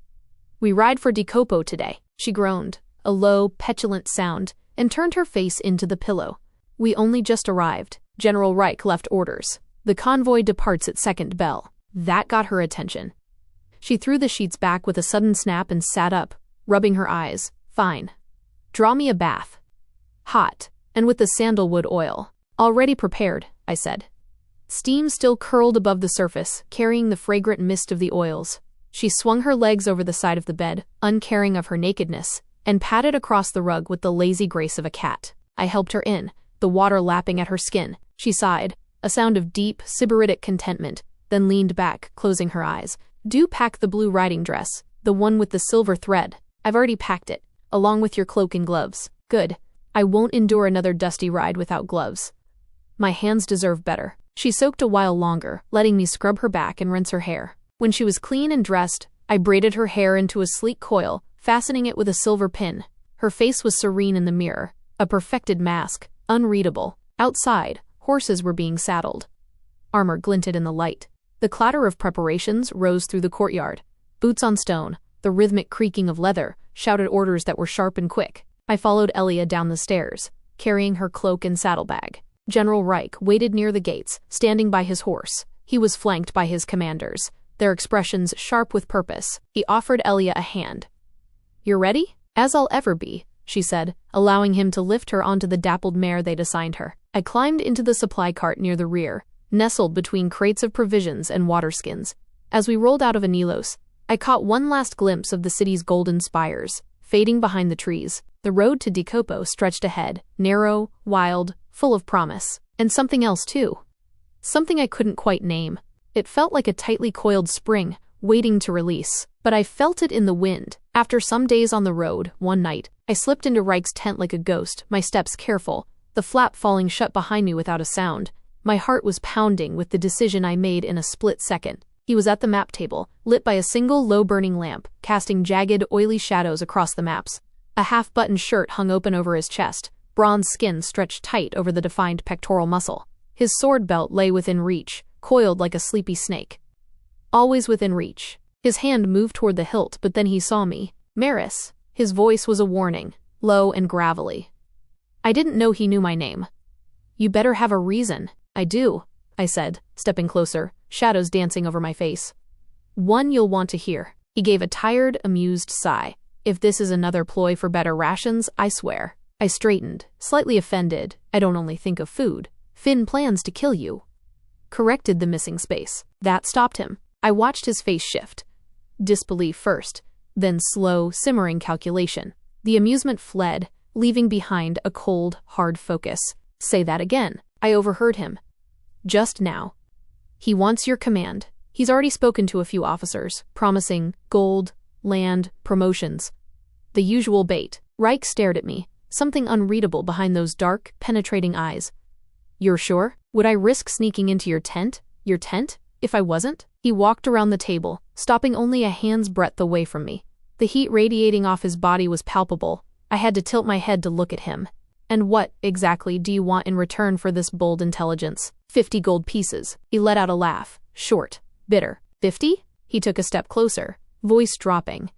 We ride for Dicopo today, she groaned, a low, petulant sound, and turned her face into the pillow. We only just arrived. General Ryke left orders. The convoy departs at second bell. That got her attention. She threw the sheets back with a sudden snap and sat up, rubbing her eyes. Fine. Draw me a bath. Hot, and with the sandalwood oil. Already prepared, I said. Steam still curled above the surface, carrying the fragrant mist of the oils. She swung her legs over the side of the bed, uncaring of her nakedness, and patted across the rug with the lazy grace of a cat. I helped her in, the water lapping at her skin. She sighed, a sound of deep, sybaritic contentment, then leaned back, closing her eyes. Do pack the blue riding dress, the one with the silver thread. I've already packed it, along with your cloak and gloves. Good. I won't endure another dusty ride without gloves. My hands deserve better. She soaked a while longer, letting me scrub her back and rinse her hair. When she was clean and dressed, I braided her hair into a sleek coil, fastening it with a silver pin. Her face was serene in the mirror, a perfected mask, unreadable. Outside, horses were being saddled. Armor glinted in the light. The clatter of preparations rose through the courtyard. Boots on stone, the rhythmic creaking of leather, shouted orders that were sharp and quick. I followed Elia down the stairs, carrying her cloak and saddlebag. General Ryke waited near the gates, standing by his horse. He was flanked by his commanders, their expressions sharp with purpose. He offered Elia a hand. You're ready? As I'll ever be, she said, allowing him to lift her onto the dappled mare they'd assigned her. I climbed into the supply cart near the rear, nestled between crates of provisions and waterskins. As we rolled out of Anilos, I caught one last glimpse of the city's golden spires, fading behind the trees. The road to Dicopo stretched ahead, narrow, wild, full of promise. And something else too. Something I couldn't quite name. It felt like a tightly coiled spring, waiting to release. But I felt it in the wind. After some days on the road, one night, I slipped into Ryke's tent like a ghost, my steps careful, the flap falling shut behind me without a sound. My heart was pounding with the decision I made in a split second. He was at the map table, lit by a single low-burning lamp, casting jagged, oily shadows across the maps. A half-buttoned shirt hung open over his chest, bronze skin stretched tight over the defined pectoral muscle. His sword belt lay within reach, coiled like a sleepy snake. Always within reach. His hand moved toward the hilt, but then he saw me. Maris. His voice was a warning, low and gravelly. I didn't know he knew my name. You better have a reason. I do, I said, stepping closer, shadows dancing over my face. One you'll want to hear. He gave a tired, amused sigh. If this is another ploy for better rations, I swear. I straightened, slightly offended. I don't only think of food. Finn plans to kill you. Corrected the missing space. That stopped him. I watched his face shift. Disbelief first, then slow, simmering calculation. The amusement fled, leaving behind a cold, hard focus. Say that again. I overheard him. Just now. He wants your command. He's already spoken to a few officers, promising gold, land, promotions. The usual bait. Ryke stared at me, something unreadable behind those dark, penetrating eyes. You're sure? Would I risk sneaking into your tent? Your tent? If I wasn't? He walked around the table, stopping only a hand's breadth away from me. The heat radiating off his body was palpable. I had to tilt my head to look at him. And what, exactly, do you want in return for this bold intelligence? 50 gold pieces. He let out a laugh, short, bitter. 50? He took a step closer, voice dropping.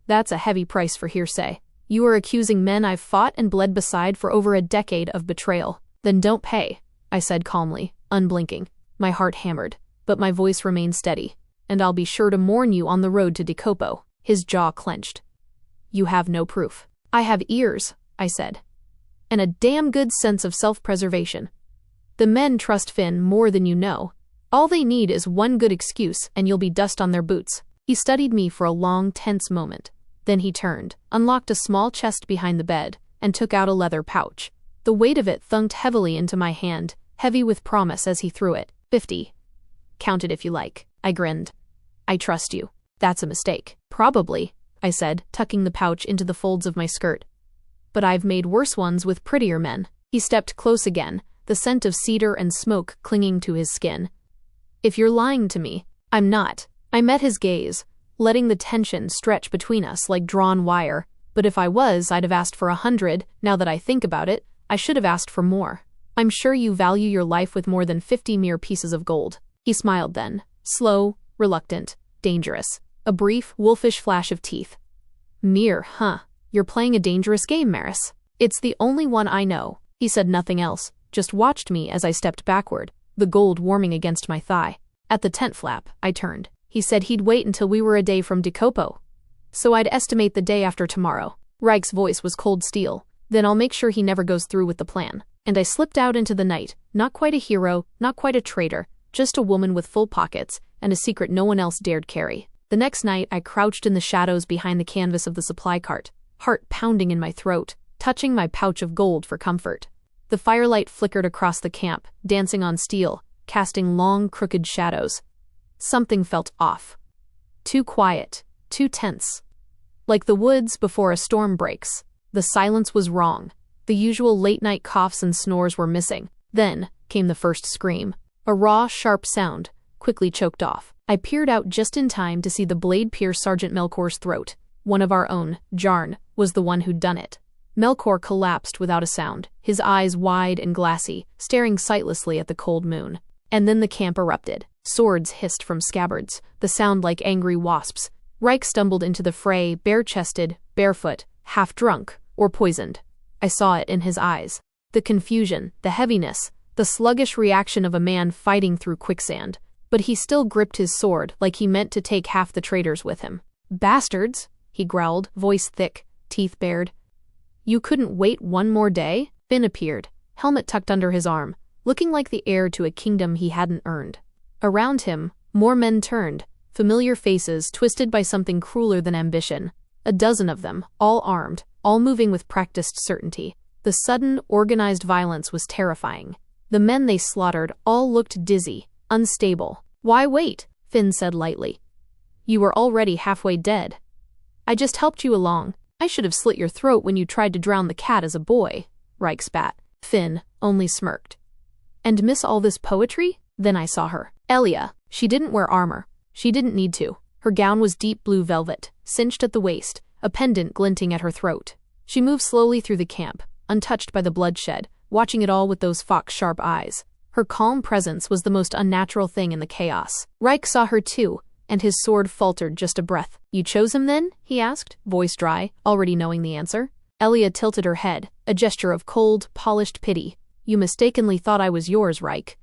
That's a heavy price for hearsay. You are accusing men I've fought and bled beside for over a decade of betrayal. Then don't pay, I said calmly, unblinking. My heart hammered, but my voice remained steady. And I'll be sure to mourn you on the road to Dicopo. His jaw clenched. You have no proof. I have ears, I said. And a damn good sense of self-preservation. The men trust Finn more than you know. All they need is one good excuse and you'll be dust on their boots. He studied me for a long, tense moment. Then he turned, unlocked a small chest behind the bed, and took out a leather pouch. The weight of it thunked heavily into my hand, heavy with promise as he threw it. 50. Count it if you like. I grinned. I trust you. That's a mistake. Probably, I said, tucking the pouch into the folds of my skirt. but I've made worse ones with prettier men. He stepped close again, the scent of cedar and smoke clinging to his skin. If you're lying to me, I'm not. I met his gaze, letting the tension stretch between us like drawn wire. But if I was, I'd have asked for 100. Now that I think about it, I should have asked for more. I'm sure you value your life with more than 50 mere pieces of gold. He smiled then, slow, reluctant, dangerous. A brief, wolfish flash of teeth. Mere, huh? You're playing a dangerous game, Maris. It's the only one I know. He said nothing else, just watched me as I stepped backward, the gold warming against my thigh. At the tent flap, I turned. He said he'd wait until we were a day from Decopo. So I'd estimate the day after tomorrow. Ryke's voice was cold steel. Then I'll make sure he never goes through with the plan. And I slipped out into the night, not quite a hero, not quite a traitor, just a woman with full pockets, and a secret no one else dared carry. The next night, I crouched in the shadows behind the canvas of the supply cart, heart pounding in my throat, touching my pouch of gold for comfort. The firelight flickered across the camp, dancing on steel, casting long, crooked shadows. Something felt off. Too quiet, too tense. Like the woods before a storm breaks. The silence was wrong. The usual late-night coughs and snores were missing. Then came the first scream. A raw, sharp sound, quickly choked off. I peered out just in time to see the blade pierce Sergeant Melkor's throat. One of our own, Jarn, was the one who'd done it. Melkor collapsed without a sound, his eyes wide and glassy, staring sightlessly at the cold moon. And then the camp erupted. Swords hissed from scabbards, the sound like angry wasps. Ryke stumbled into the fray, bare-chested, barefoot, half-drunk, or poisoned. I saw it in his eyes. The confusion, the heaviness, the sluggish reaction of a man fighting through quicksand. But he still gripped his sword like he meant to take half the traitors with him. Bastards, he growled, voice thick, teeth bared. You couldn't wait one more day? Finn appeared, helmet tucked under his arm, looking like the heir to a kingdom he hadn't earned. Around him, more men turned, familiar faces twisted by something crueler than ambition. A dozen of them, all armed, all moving with practiced certainty. The sudden, organized violence was terrifying. The men they slaughtered all looked dizzy, unstable. Why wait? Finn said lightly. You were already halfway dead. I just helped you along. I should have slit your throat when you tried to drown the cat as a boy. Ryke spat. Finn only smirked. And miss all this poetry? Then I saw her. Elia. She didn't wear armor. She didn't need to. Her gown was deep blue velvet, cinched at the waist, a pendant glinting at her throat. She moved slowly through the camp, untouched by the bloodshed, watching it all with those fox-sharp eyes. Her calm presence was the most unnatural thing in the chaos. Ryke saw her too, and his sword faltered just a breath. You chose him then? He asked, voice dry, already knowing the answer. Elia tilted her head, a gesture of cold, polished pity. You mistakenly thought I was yours, Ryke.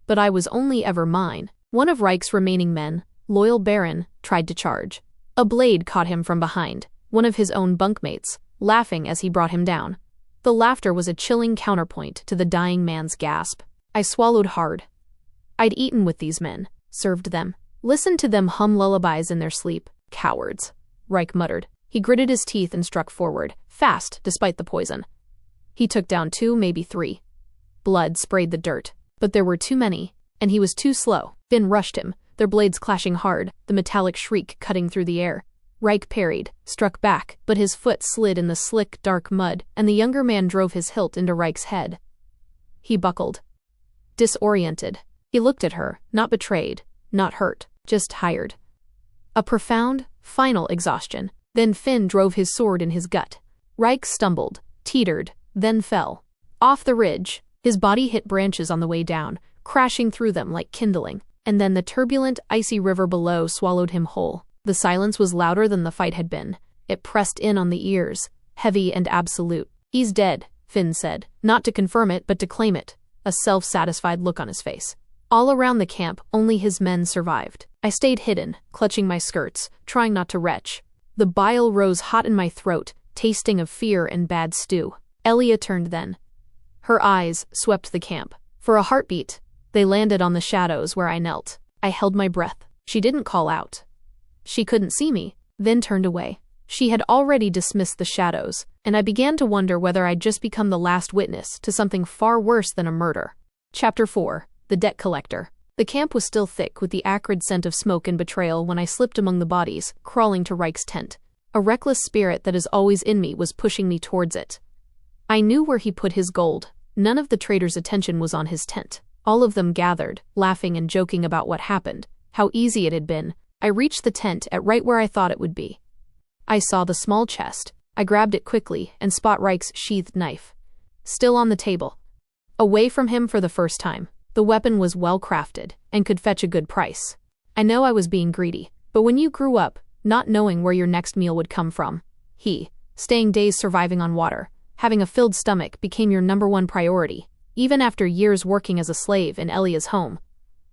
But I was only ever mine. One of Ryke's remaining men, loyal Baron, tried to charge. A blade caught him from behind, one of his own bunkmates, laughing as he brought him down. The laughter was a chilling counterpoint to the dying man's gasp. I swallowed hard. I'd eaten with these men, served them, listened to them hum lullabies in their sleep. Cowards, Ryke muttered. He gritted his teeth and struck forward, fast despite the poison. He took down 2, maybe 3. Blood sprayed the dirt, but there were too many, and he was too slow. Finn rushed him, their blades clashing hard, the metallic shriek cutting through the air. Ryke parried, struck back, but his foot slid in the slick, dark mud, and the younger man drove his hilt into Ryke's head. He buckled. Disoriented. He looked at her, not betrayed, not hurt, just tired. A profound, final exhaustion. Then Finn drove his sword in his gut. Ryke stumbled, teetered, then fell. Off the ridge, his body hit branches on the way down, crashing through them like kindling, and then the turbulent, icy river below swallowed him whole. The silence was louder than the fight had been. It pressed in on the ears, heavy and absolute. He's dead, Finn said, not to confirm it but to claim it, a self-satisfied look on his face. All around the camp, only his men survived. I stayed hidden, clutching my skirts, trying not to retch. The bile rose hot in my throat, tasting of fear and bad stew. Elia turned then. Her eyes swept the camp. For a heartbeat, they landed on the shadows where I knelt. I held my breath. She didn't call out. She couldn't see me, then turned away. She had already dismissed the shadows, and I began to wonder whether I'd just become the last witness to something far worse than a murder. Chapter 4. The Debt Collector. The camp was still thick with the acrid scent of smoke and betrayal when I slipped among the bodies, crawling to Ryke's tent. A reckless spirit that is always in me was pushing me towards it. I knew where he put his gold. None of the traders' attention was on his tent. All of them gathered, laughing and joking about what happened, how easy it had been. I reached the tent at right where I thought it would be. I saw the small chest. I grabbed it quickly and spot Ryke's sheathed knife. Still on the table. Away from him for the first time. The weapon was well crafted and could fetch a good price. I know I was being greedy, but when you grew up, not knowing where your next meal would come from, staying days surviving on water, having a filled stomach became your #1 priority. Even after years working as a slave in Elia's home,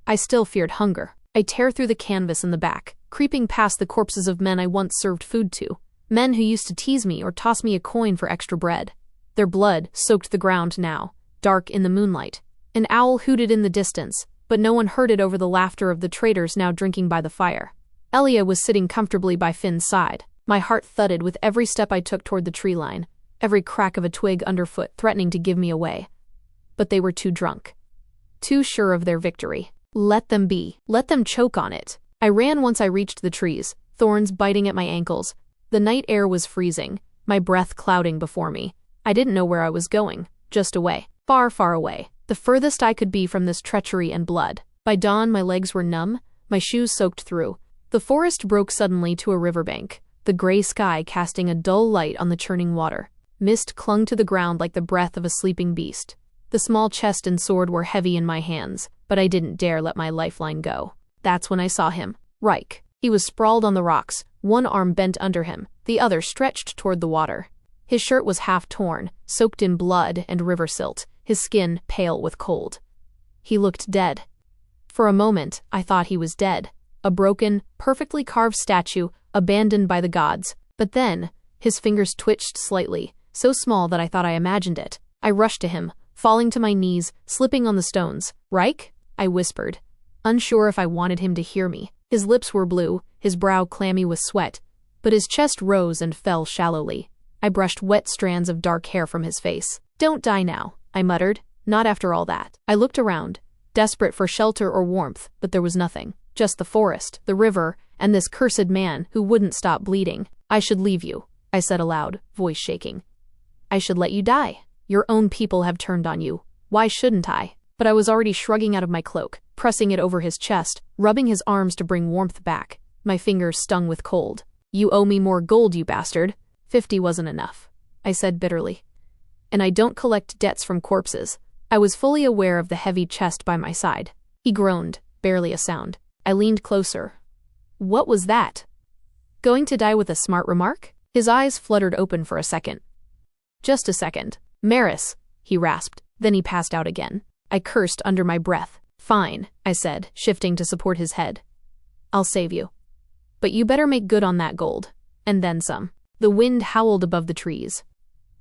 I still feared hunger. I tear through the canvas in the back, creeping past the corpses of men I once served food to, men who used to tease me or toss me a coin for extra bread. Their blood soaked the ground now, dark in the moonlight. An owl hooted in the distance, but no one heard it over the laughter of the traders now drinking by the fire. Elia was sitting comfortably by Finn's side. My heart thudded with every step I took toward the tree line, every crack of a twig underfoot threatening to give me away. But they were too drunk. Too sure of their victory. Let them be. Let them choke on it. I ran once I reached the trees, thorns biting at my ankles. The night air was freezing, my breath clouding before me. I didn't know where I was going, just away. Far, far away. The furthest I could be from this treachery and blood. By dawn my legs were numb, my shoes soaked through. The forest broke suddenly to a riverbank, the gray sky casting a dull light on the churning water. Mist clung to the ground like the breath of a sleeping beast. The small chest and sword were heavy in my hands, but I didn't dare let my lifeline go. That's when I saw him. Ryke. He was sprawled on the rocks, one arm bent under him, the other stretched toward the water. His shirt was half torn, soaked in blood and river silt, his skin pale with cold. He looked dead. For a moment, I thought he was dead. A broken, perfectly carved statue, abandoned by the gods. But then, his fingers twitched slightly, so small that I thought I imagined it. I rushed to him, falling to my knees, slipping on the stones. "Ryke?" I whispered, unsure if I wanted him to hear me. His lips were blue, his brow clammy with sweat, but his chest rose and fell shallowly. I brushed wet strands of dark hair from his face. "Don't die now," I muttered. "Not after all that." I looked around, desperate for shelter or warmth, but there was nothing. Just the forest, the river, and this cursed man who wouldn't stop bleeding. "I should leave you," I said aloud, voice shaking. "I should let you die. Your own people have turned on you. Why shouldn't I?" But I was already shrugging out of my cloak, pressing it over his chest, rubbing his arms to bring warmth back. My fingers stung with cold. "You owe me more gold, you bastard." 50 wasn't enough, I said bitterly. "And I don't collect debts from corpses." I was fully aware of the heavy chest by my side. He groaned, barely a sound. I leaned closer. What was that? Going to die with a smart remark? His eyes fluttered open for a second. "Just a second. Maris," he rasped. Then he passed out again. I cursed under my breath. "Fine," I said, shifting to support his head. "I'll save you. But you better make good on that gold. And then some." The wind howled above the trees.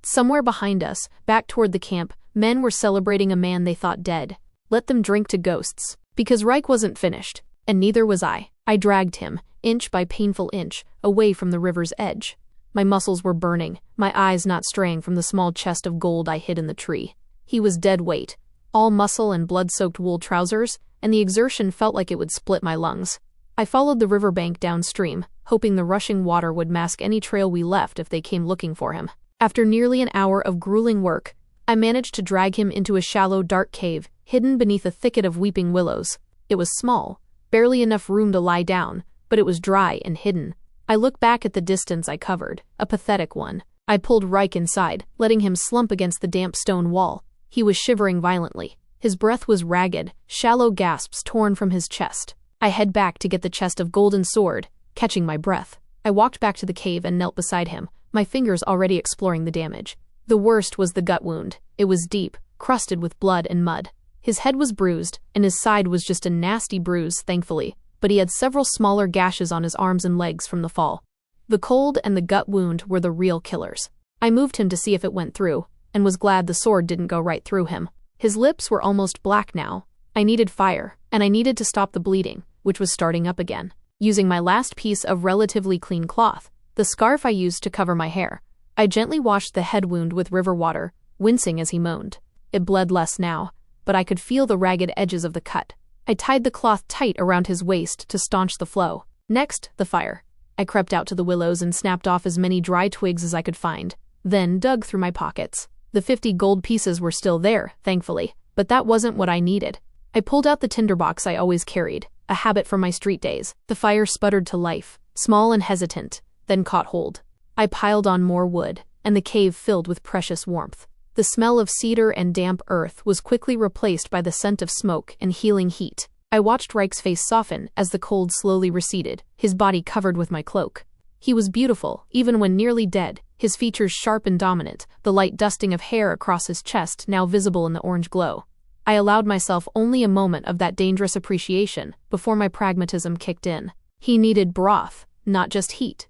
Somewhere behind us, back toward the camp, men were celebrating a man they thought dead. Let them drink to ghosts. Because Ryke wasn't finished, and neither was I. I dragged him, inch by painful inch, away from the river's edge. My muscles were burning, my eyes not straying from the small chest of gold I hid in the tree. He was dead weight, all muscle and blood-soaked wool trousers, and the exertion felt like it would split my lungs. I followed the riverbank downstream, hoping the rushing water would mask any trail we left if they came looking for him. After nearly an hour of grueling work, I managed to drag him into a shallow, dark cave, hidden beneath a thicket of weeping willows. It was small, barely enough room to lie down, but it was dry and hidden. I looked back at the distance I covered, a pathetic one. I pulled Ryke inside, letting him slump against the damp stone wall. He was shivering violently. His breath was ragged, shallow gasps torn from his chest. I head back to get the chest of gold and sword, catching my breath. I walked back to the cave and knelt beside him, my fingers already exploring the damage. The worst was the gut wound. It was deep, crusted with blood and mud. His head was bruised, and his side was just a nasty bruise, thankfully, but he had several smaller gashes on his arms and legs from the fall. The cold and the gut wound were the real killers. I moved him to see if it went through, and was glad the sword didn't go right through him. His lips were almost black now. I needed fire, and I needed to stop the bleeding, which was starting up again. Using my last piece of relatively clean cloth, the scarf I used to cover my hair, I gently washed the head wound with river water, wincing as he moaned. It bled less now, but I could feel the ragged edges of the cut. I tied the cloth tight around his waist to staunch the flow. Next, the fire. I crept out to the willows and snapped off as many dry twigs as I could find, then dug through my pockets. The 50 gold pieces were still there, thankfully, but that wasn't what I needed. I pulled out the tinderbox I always carried, a habit from my street days. The fire sputtered to life, small and hesitant, then caught hold. I piled on more wood, and the cave filled with precious warmth. The smell of cedar and damp earth was quickly replaced by the scent of smoke and healing heat. I watched Ryke's face soften as the cold slowly receded, his body covered with my cloak. He was beautiful, even when nearly dead, his features sharp and dominant, the light dusting of hair across his chest now visible in the orange glow. I allowed myself only a moment of that dangerous appreciation before my pragmatism kicked in. He needed broth, not just heat.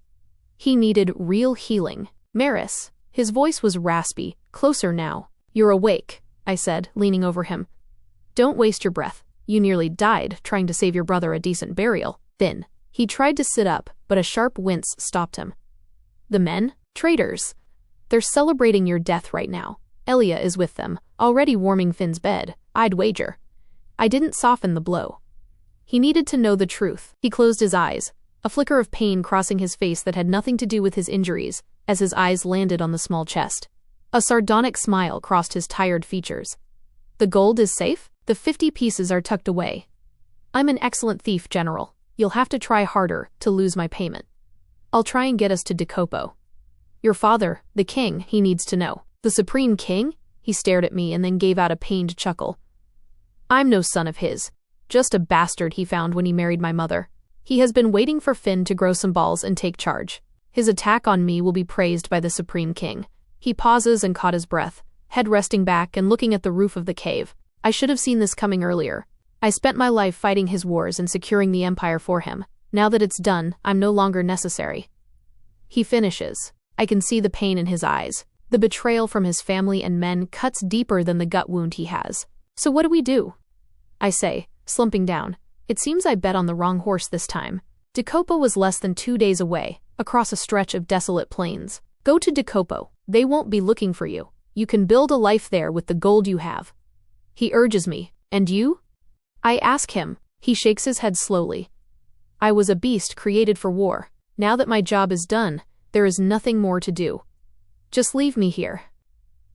He needed real healing. Maris. His voice was raspy, closer now. You're awake, I said, leaning over him. Don't waste your breath. You nearly died trying to save your brother a decent burial. Then, he tried to sit up, but a sharp wince stopped him. The men? Traitors. They're celebrating your death right now. Elia is with them, already warming Finn's bed, I'd wager. I didn't soften the blow. He needed to know the truth. He closed his eyes, a flicker of pain crossing his face that had nothing to do with his injuries, as his eyes landed on the small chest. A sardonic smile crossed his tired features. The gold is safe? The 50 pieces are tucked away. I'm an excellent thief, General. You'll have to try harder to lose my payment. I'll try and get us to Decopo. Your father, the king, he needs to know. The Supreme King? He stared at me and then gave out a pained chuckle. I'm no son of his. Just a bastard he found when he married my mother. He has been waiting for Finn to grow some balls and take charge. His attack on me will be praised by the Supreme King. He pauses and caught his breath, head resting back and looking at the roof of the cave. I should have seen this coming earlier. I spent my life fighting his wars and securing the empire for him. Now that it's done, I'm no longer necessary. He finishes. I can see the pain in his eyes. The betrayal from his family and men cuts deeper than the gut wound he has. So what do we do? I say, slumping down. It seems I bet on the wrong horse this time. Decopo was less than 2 days away, across a stretch of desolate plains. Go to Decopo. They won't be looking for you. You can build a life there with the gold you have. He urges me. And you? I ask him. He shakes his head slowly. I was a beast created for war. Now that my job is done, there is nothing more to do. Just leave me here.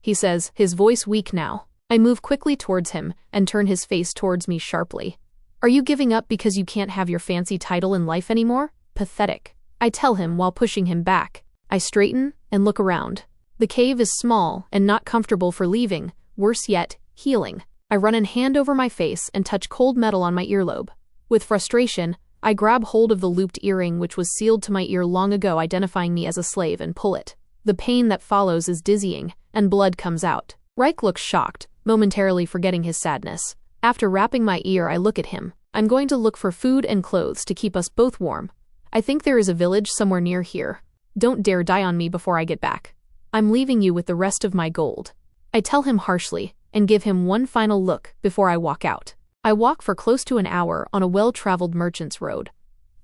He says, his voice weak now. I move quickly towards him and turn his face towards me sharply. Are you giving up because you can't have your fancy title in life anymore? Pathetic. I tell him while pushing him back. I straighten and look around. The cave is small and not comfortable for leaving. Worse yet, healing. I run a hand over my face and touch cold metal on my earlobe. With frustration, I grab hold of the looped earring which was sealed to my ear long ago, identifying me as a slave, and pull it. The pain that follows is dizzying, and blood comes out. Ryke looks shocked, momentarily forgetting his sadness. After wrapping my ear, I look at him. I'm going to look for food and clothes to keep us both warm. I think there is a village somewhere near here. Don't dare die on me before I get back. I'm leaving you with the rest of my gold. I tell him harshly, and give him one final look before I walk out. I walk for close to an hour on a well-traveled merchant's road.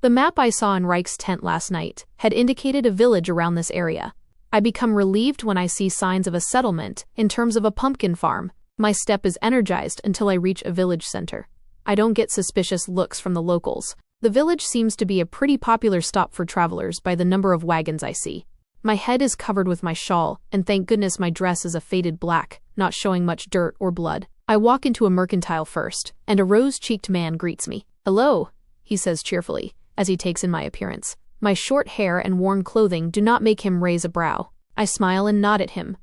The map I saw in Ryke's tent last night had indicated a village around this area. I become relieved when I see signs of a settlement in terms of a pumpkin farm. My step is energized until I reach a village center. I don't get suspicious looks from the locals. The village seems to be a pretty popular stop for travelers by the number of wagons I see. My head is covered with my shawl, and thank goodness my dress is a faded black, not showing much dirt or blood. I walk into a mercantile first, and a rose-cheeked man greets me. Hello, he says cheerfully, as he takes in my appearance. My short hair and worn clothing do not make him raise a brow. I smile and nod at him.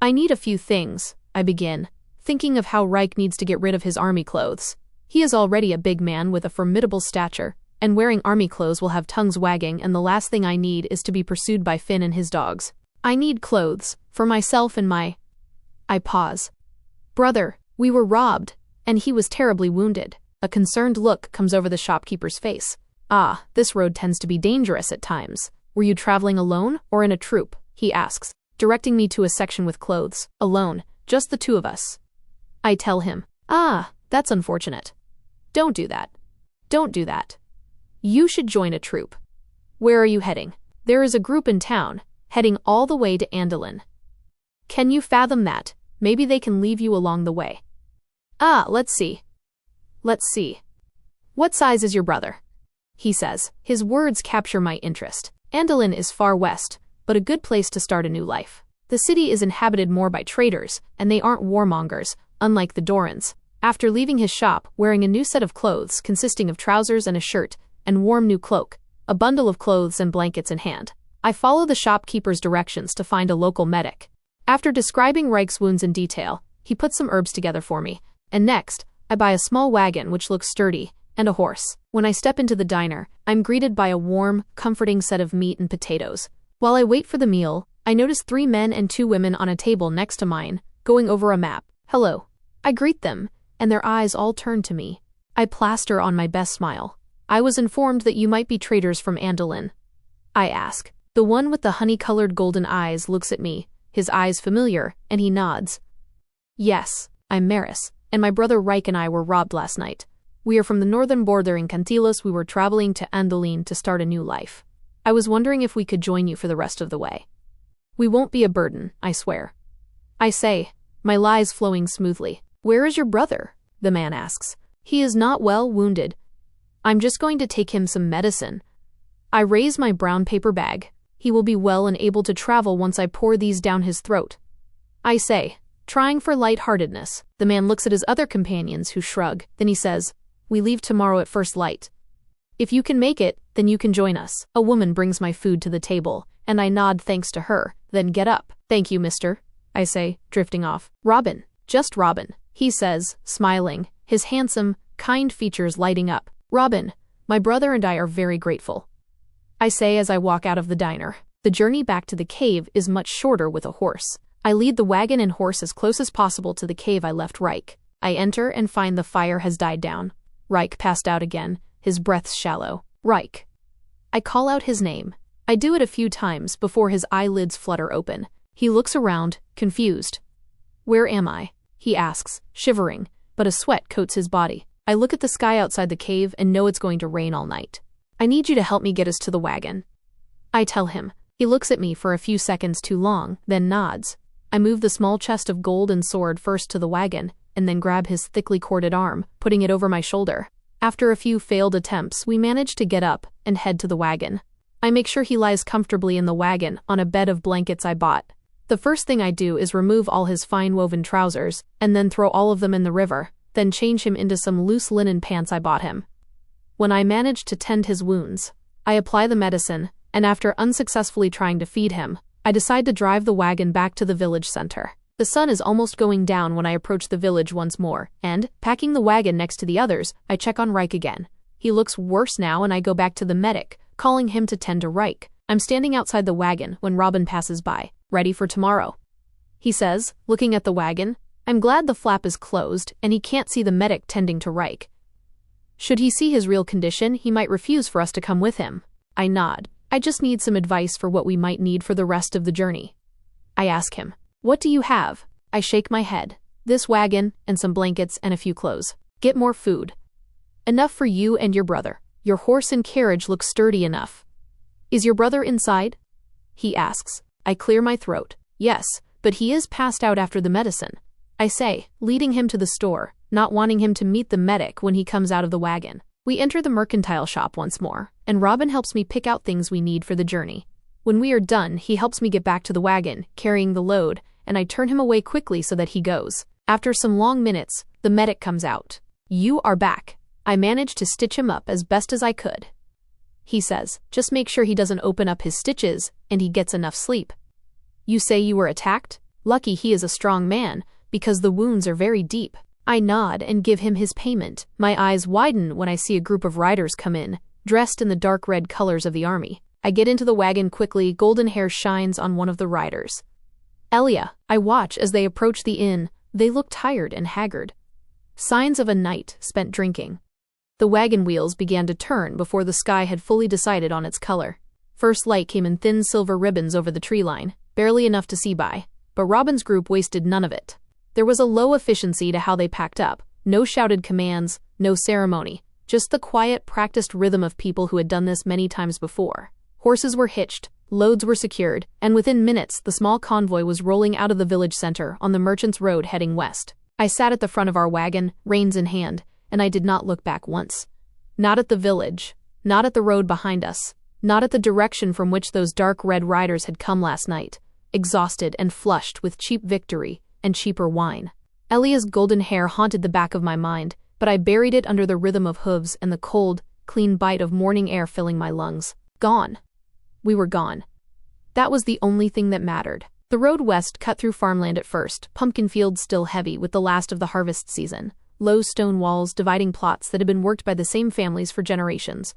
I need a few things, I begin, thinking of how Ryke needs to get rid of his army clothes. He is already a big man with a formidable stature, and wearing army clothes will have tongues wagging, and the last thing I need is to be pursued by Finn and his dogs. I need clothes, for myself and my... I pause. Brother, we were robbed, and he was terribly wounded. A concerned look comes over the shopkeeper's face. Ah, this road tends to be dangerous at times. Were you traveling alone or in a troop? He asks, directing me to a section with clothes. Alone, just the two of us. I tell him. Ah, that's unfortunate. Don't do that. Don't do that. You should join a troop. Where are you heading? There is a group in town, heading all the way to Andalin. Can you fathom that? Maybe they can leave you along the way. Ah, let's see. Let's see. What size is your brother? He says. His words capture my interest. Andalin is far west, but a good place to start a new life. The city is inhabited more by traders, and they aren't warmongers, unlike the Dorans. After leaving his shop, wearing a new set of clothes consisting of trousers and a shirt, and warm new cloak, a bundle of clothes and blankets in hand, I follow the shopkeeper's directions to find a local medic. After describing Ryke's wounds in detail, he puts some herbs together for me, and next, I buy a small wagon which looks sturdy, and a horse. When I step into the diner, I'm greeted by a warm, comforting set of meat and potatoes. While I wait for the meal, I notice 3 men and 2 women on a table next to mine, going over a map. Hello. I greet them, and their eyes all turn to me. I plaster on my best smile. I was informed that you might be traders from Andalin. I ask. The one with the honey-colored golden eyes looks at me, his eyes familiar, and he nods. Yes, I'm Maris, and my brother Ryke and I were robbed last night. We are from the northern border in Cantilos. We were traveling to Andalin to start a new life. I was wondering if we could join you for the rest of the way. We won't be a burden, I swear. I say, my lies flowing smoothly. Where is your brother? The man asks. He is not well, wounded. I'm just going to take him some medicine. I raise my brown paper bag. He will be well and able to travel once I pour these down his throat. I say, trying for lightheartedness. The man looks at his other companions who shrug. Then he says, we leave tomorrow at first light. If you can make it, then you can join us. A woman brings my food to the table, and I nod thanks to her, then get up. Thank you, mister, I say, drifting off. Robin, just Robin, he says, smiling, his handsome, kind features lighting up. Robin, my brother and I are very grateful, I say as I walk out of the diner. The journey back to the cave is much shorter with a horse. I lead the wagon and horse as close as possible to the cave I left Ryke. I enter and find the fire has died down. Ryke passed out again, his breaths shallow. Ryke. I call out his name. I do it a few times before his eyelids flutter open. He looks around, confused. Where am I? He asks, shivering, but a sweat coats his body. I look at the sky outside the cave and know it's going to rain all night. I need you to help me get us to the wagon. I tell him. He looks at me for a few seconds too long, then nods. I move the small chest of gold and sword first to the wagon, and then grab his thickly corded arm, putting it over my shoulder. After a few failed attempts, we manage to get up and head to the wagon. I make sure he lies comfortably in the wagon on a bed of blankets I bought. The first thing I do is remove all his fine woven trousers, and then throw all of them in the river, then change him into some loose linen pants I bought him. When I manage to tend his wounds, I apply the medicine, and after unsuccessfully trying to feed him, I decide to drive the wagon back to the village center. The sun is almost going down when I approach the village once more, and, packing the wagon next to the others, I check on Ryke again. He looks worse now and I go back to the medic, calling him to tend to Ryke. I'm standing outside the wagon when Robin passes by, ready for tomorrow. He says, looking at the wagon, I'm glad the flap is closed and he can't see the medic tending to Ryke. Should he see his real condition, he might refuse for us to come with him. I nod. I just need some advice for what we might need for the rest of the journey. I ask him, what do you have? I shake my head. This wagon, and some blankets and a few clothes. Get more food. Enough for you and your brother. Your horse and carriage look sturdy enough. Is your brother inside? He asks. I clear my throat. Yes, but he is passed out after the medicine. I say, leading him to the store, not wanting him to meet the medic when he comes out of the wagon. We enter the mercantile shop once more, and Robin helps me pick out things we need for the journey. When we are done, he helps me get back to the wagon, carrying the load, and I turn him away quickly so that he goes. After some long minutes, the medic comes out. You are back. I manage to stitch him up as best as I could. He says, just make sure he doesn't open up his stitches, and he gets enough sleep. You say you were attacked? Lucky he is a strong man, because the wounds are very deep. I nod and give him his payment. My eyes widen when I see a group of riders come in, dressed in the dark red colors of the army. I get into the wagon quickly. Golden hair shines on one of the riders. Elia. I watch as they approach the inn. They look tired and haggard. Signs of a night spent drinking. The wagon wheels began to turn before the sky had fully decided on its color. First light came in thin silver ribbons over the tree line, barely enough to see by, but Robin's group wasted none of it. There was a low efficiency to how they packed up, no shouted commands, no ceremony, just the quiet, practiced rhythm of people who had done this many times before. Horses were hitched, loads were secured, and within minutes the small convoy was rolling out of the village center on the Merchants' Road heading west. I sat at the front of our wagon, reins in hand, and I did not look back once. Not at the village, not at the road behind us, not at the direction from which those dark red riders had come last night, exhausted and flushed with cheap victory and cheaper wine. Elia's golden hair haunted the back of my mind, but I buried it under the rhythm of hooves and the cold, clean bite of morning air filling my lungs. Gone. We were gone. That was the only thing that mattered. The road west cut through farmland at first, pumpkin fields still heavy with the last of the harvest season, low stone walls dividing plots that had been worked by the same families for generations.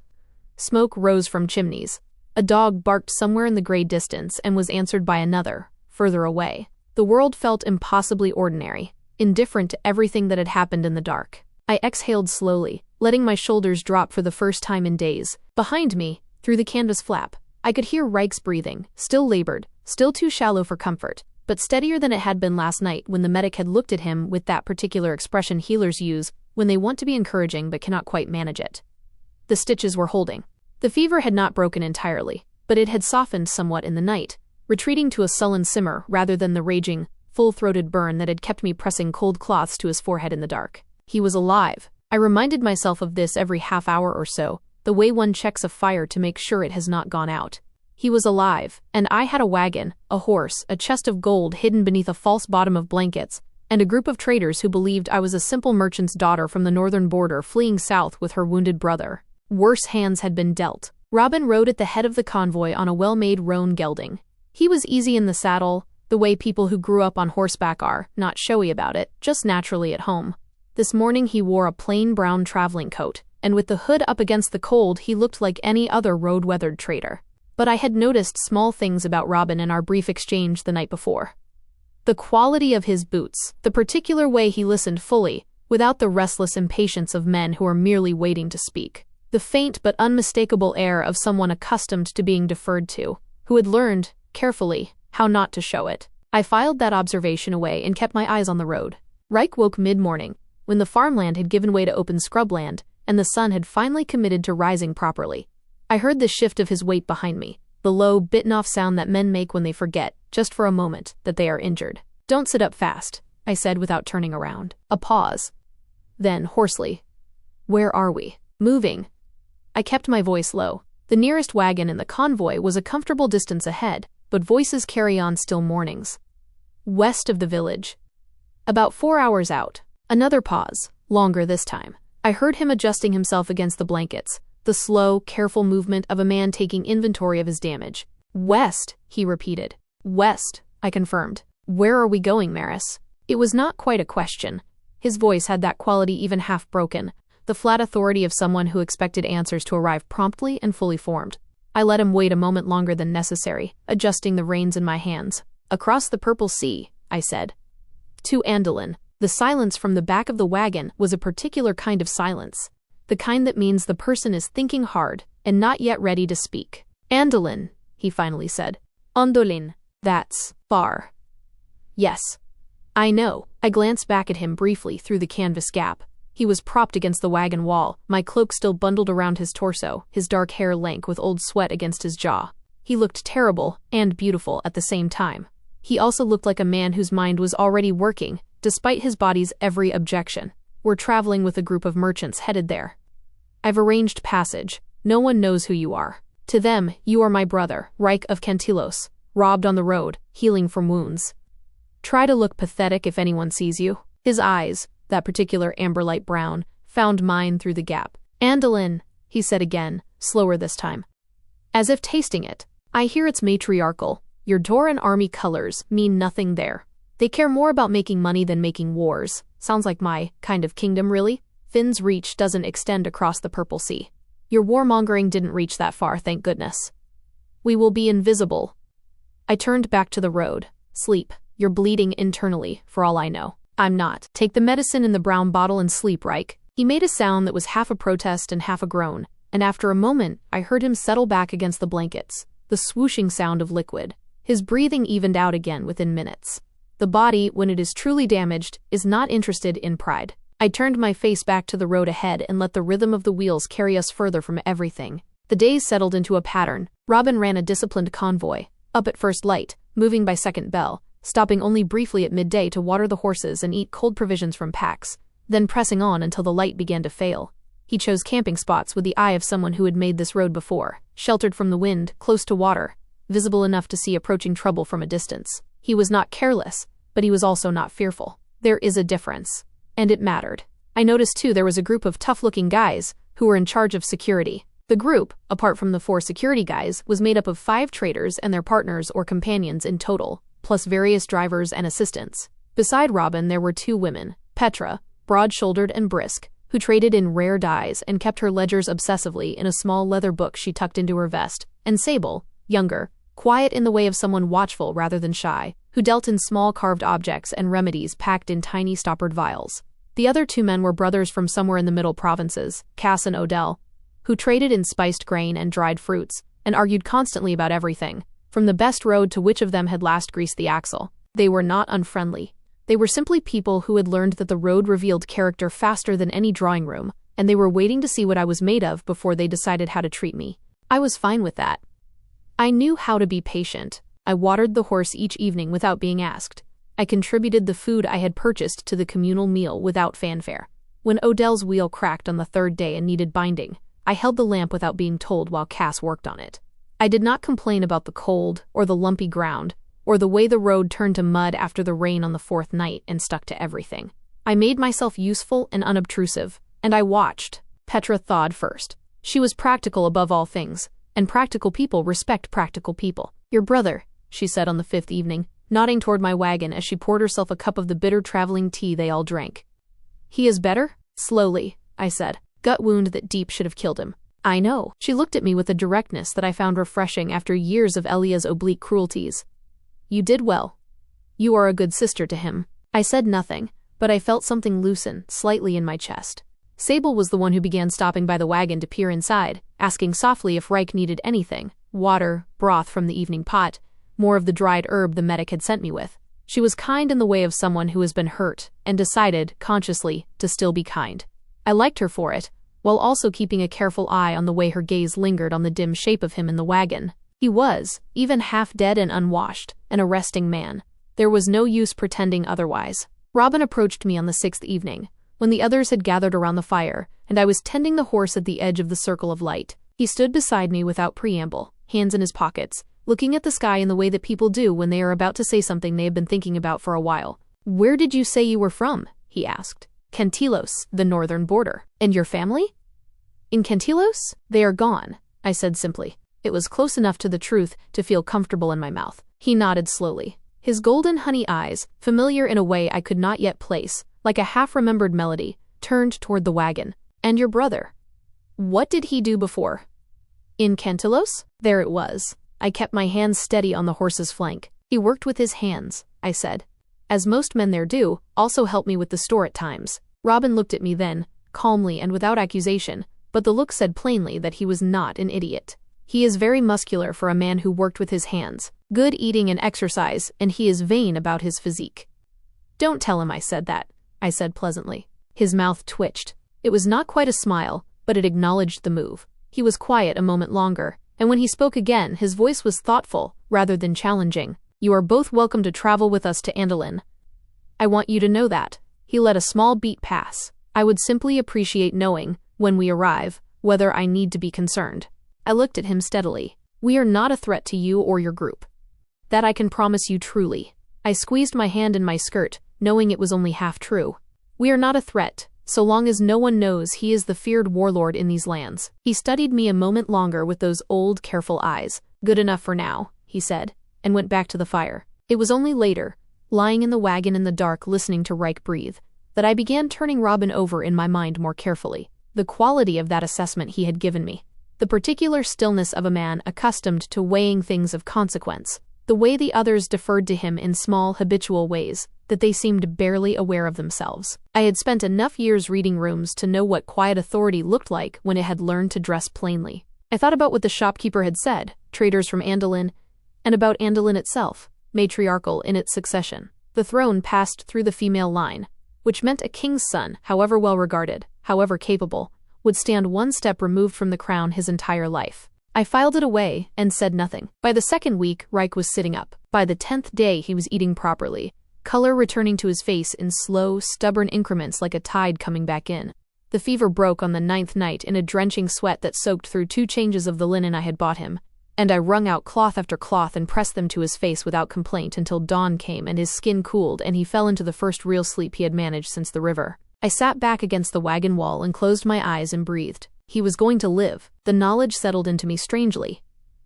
Smoke rose from chimneys. A dog barked somewhere in the gray distance and was answered by another, further away. The world felt impossibly ordinary, indifferent to everything that had happened in the dark. I exhaled slowly, letting my shoulders drop for the first time in days. Behind me, through the canvas flap, I could hear Ryke's breathing, still labored, still too shallow for comfort, but steadier than it had been last night when the medic had looked at him with that particular expression healers use when they want to be encouraging but cannot quite manage it. The stitches were holding. The fever had not broken entirely, but it had softened somewhat in the night, retreating to a sullen simmer rather than the raging, full-throated burn that had kept me pressing cold cloths to his forehead in the dark. He was alive. I reminded myself of this every half hour or so, the way one checks a fire to make sure it has not gone out. He was alive, and I had a wagon, a horse, a chest of gold hidden beneath a false bottom of blankets, and a group of traders who believed I was a simple merchant's daughter from the northern border fleeing south with her wounded brother. Worse hands had been dealt. Robin rode at the head of the convoy on a well-made roan gelding. He was easy in the saddle, the way people who grew up on horseback are, not showy about it, just naturally at home. This morning he wore a plain brown traveling coat, and with the hood up against the cold he looked like any other road-weathered trader. But I had noticed small things about Robin in our brief exchange the night before. The quality of his boots, the particular way he listened fully, without the restless impatience of men who are merely waiting to speak. The faint but unmistakable air of someone accustomed to being deferred to, who had learned, carefully, how not to show it. I filed that observation away and kept my eyes on the road. Ryke woke mid-morning, when the farmland had given way to open scrubland, and the sun had finally committed to rising properly. I heard the shift of his weight behind me, the low, bitten-off sound that men make when they forget, just for a moment, that they are injured. "Don't sit up fast," I said without turning around. A pause. Then, hoarsely, "Where are we?" "Moving." I kept my voice low. The nearest wagon in the convoy was a comfortable distance ahead, but voices carry on still mornings. "West of the village." "About 4 hours out." Another pause, longer this time. I heard him adjusting himself against the blankets, the slow, careful movement of a man taking inventory of his damage. "West," he repeated. "West," I confirmed. "Where are we going, Maris?" It was not quite a question. His voice had that quality even half broken, the flat authority of someone who expected answers to arrive promptly and fully formed. I let him wait a moment longer than necessary, adjusting the reins in my hands. "Across the purple sea," I said. "To Andalin." The silence from the back of the wagon was a particular kind of silence, the kind that means the person is thinking hard and not yet ready to speak. "Andalin," he finally said. "Andolin. That's far." "Yes. I know." I glanced back at him briefly through the canvas gap. He was propped against the wagon wall, my cloak still bundled around his torso, his dark hair lank with old sweat against his jaw. He looked terrible and beautiful at the same time. He also looked like a man whose mind was already working, despite his body's every objection. "We're traveling with a group of merchants headed there. I've arranged passage. No one knows who you are. To them, you are my brother, Ryke of Cantilos, robbed on the road, healing from wounds. Try to look pathetic if anyone sees you." His eyes, that particular amber-light brown, found mine through the gap. "Andalin," he said again, slower this time, as if tasting it. "I hear it's matriarchal. Your Doran army colors mean nothing there. They care more about making money than making wars. Sounds like my kind of kingdom, really. Finn's reach doesn't extend across the Purple Sea. Your warmongering didn't reach that far, thank goodness. We will be invisible." I turned back to the road. "Sleep. You're bleeding internally, for all I know." "I'm not. Take the medicine in the brown bottle and sleep, Ryke." He made a sound that was half a protest and half a groan, and after a moment, I heard him settle back against the blankets, the swooshing sound of liquid. His breathing evened out again within minutes. The body, when it is truly damaged, is not interested in pride. I turned my face back to the road ahead and let the rhythm of the wheels carry us further from everything. The days settled into a pattern. Robin ran a disciplined convoy, up at first light, moving by second bell, stopping only briefly at midday to water the horses and eat cold provisions from packs, then pressing on until the light began to fail. He chose camping spots with the eye of someone who had made this road before, sheltered from the wind, close to water, visible enough to see approaching trouble from a distance. He was not careless, but he was also not fearful. There is a difference. And it mattered. I noticed too there was a group of tough-looking guys who were in charge of security. The group, apart from the 4 security guys, was made up of 5 traders and their partners or companions in total, plus various drivers and assistants. Beside Robin, there were 2 women, Petra, broad-shouldered and brisk, who traded in rare dyes and kept her ledgers obsessively in a small leather book she tucked into her vest, and Sable, younger, quiet in the way of someone watchful rather than shy, who dealt in small carved objects and remedies packed in tiny stoppered vials. The other 2 men were brothers from somewhere in the middle provinces, Cass and Odell, who traded in spiced grain and dried fruits, and argued constantly about everything, from the best road to which of them had last greased the axle. They were not unfriendly. They were simply people who had learned that the road revealed character faster than any drawing room, and they were waiting to see what I was made of before they decided how to treat me. I was fine with that. I knew how to be patient. I watered the horse each evening without being asked. I contributed the food I had purchased to the communal meal without fanfare. When Odell's wheel cracked on the 3rd day and needed binding, I held the lamp without being told while Cass worked on it. I did not complain about the cold, or the lumpy ground, or the way the road turned to mud after the rain on the 4th night and stuck to everything. I made myself useful and unobtrusive, and I watched. Petra thawed first. She was practical above all things, and practical people respect practical people. "Your brother," she said on the 5th evening, nodding toward my wagon as she poured herself a cup of the bitter traveling tea they all drank. "He is better?" "Slowly," I said. "Gut wound that deep should have killed him." "I know." She looked at me with a directness that I found refreshing after years of Elia's oblique cruelties. "You did well. You are a good sister to him." I said nothing, but I felt something loosen slightly in my chest. Sable was the one who began stopping by the wagon to peer inside, asking softly if Ryke needed anything: water, broth from the evening pot, more of the dried herb the medic had sent me with. She was kind in the way of someone who has been hurt, and decided, consciously, to still be kind. I liked her for it, while also keeping a careful eye on the way her gaze lingered on the dim shape of him in the wagon. He was, even half dead and unwashed, an arresting man. There was no use pretending otherwise. Robin approached me on the 6th evening, when the others had gathered around the fire, and I was tending the horse at the edge of the circle of light. He stood beside me without preamble, hands in his pockets, looking at the sky in the way that people do when they are about to say something they have been thinking about for a while. "Where did you say you were from?" he asked. "Cantilos, the northern border. And your family?" "In Cantilos? They are gone," I said simply. It was close enough to the truth to feel comfortable in my mouth. He nodded slowly. His golden honey eyes, familiar in a way I could not yet place, like a half-remembered melody, turned toward the wagon. "And your brother? What did he do before?" "In Cantilos?" There it was. I kept my hands steady on the horse's flank. "He worked with his hands," I said. "As most men there do, also help me with the store at times." Robin looked at me then, calmly and without accusation, but the look said plainly that he was not an idiot. "He is very muscular for a man who worked with his hands, good eating and exercise, and he is vain about his physique." "Don't tell him I said that," I said pleasantly. His mouth twitched. It was not quite a smile, but it acknowledged the move. He was quiet a moment longer, and when he spoke again, his voice was thoughtful, rather than challenging. "You are both welcome to travel with us to Andalin. I want you to know that." He let a small beat pass. "I would simply appreciate knowing, when we arrive, whether I need to be concerned." I looked at him steadily. "We are not a threat to you or your group. That I can promise you truly." I squeezed my hand in my skirt, knowing it was only half true. "We are not a threat, so long as no one knows he is the feared warlord in these lands." He studied me a moment longer with those old, careful eyes. "Good enough for now," he said, and went back to the fire. It was only later, lying in the wagon in the dark listening to Ryke breathe, that I began turning Robin over in my mind more carefully. The quality of that assessment he had given me. The particular stillness of a man accustomed to weighing things of consequence. The way the others deferred to him in small, habitual ways, that they seemed barely aware of themselves. I had spent enough years reading rooms to know what quiet authority looked like when it had learned to dress plainly. I thought about what the shopkeeper had said, traders from Andalin, and about Andalin itself, matriarchal in its succession. The throne passed through the female line, which meant a king's son, however well regarded, however capable, would stand one step removed from the crown his entire life. I filed it away and said nothing. By the 2nd week, Ryke was sitting up. By the 10th day, he was eating properly, color returning to his face in slow, stubborn increments like a tide coming back in. The fever broke on the 9th night in a drenching sweat that soaked through 2 changes of the linen I had bought him, and I wrung out cloth after cloth and pressed them to his face without complaint until dawn came and his skin cooled and he fell into the first real sleep he had managed since the river. I sat back against the wagon wall and closed my eyes and breathed. He was going to live. The knowledge settled into me strangely,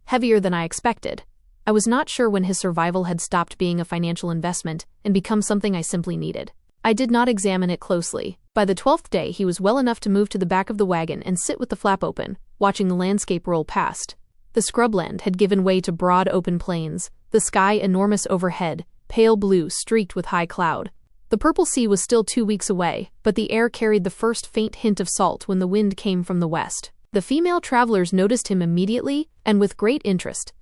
heavier than I expected. I was not sure when his survival had stopped being a financial investment and become something I simply needed. I did not examine it closely. By the 12th day, he was well enough to move to the back of the wagon and sit with the flap open, watching the landscape roll past. The scrubland had given way to broad open plains, the sky enormous overhead, pale blue streaked with high cloud. The purple sea was still 2 weeks away, but the air carried the first faint hint of salt when the wind came from the west. The female travelers noticed him immediately and with great interest.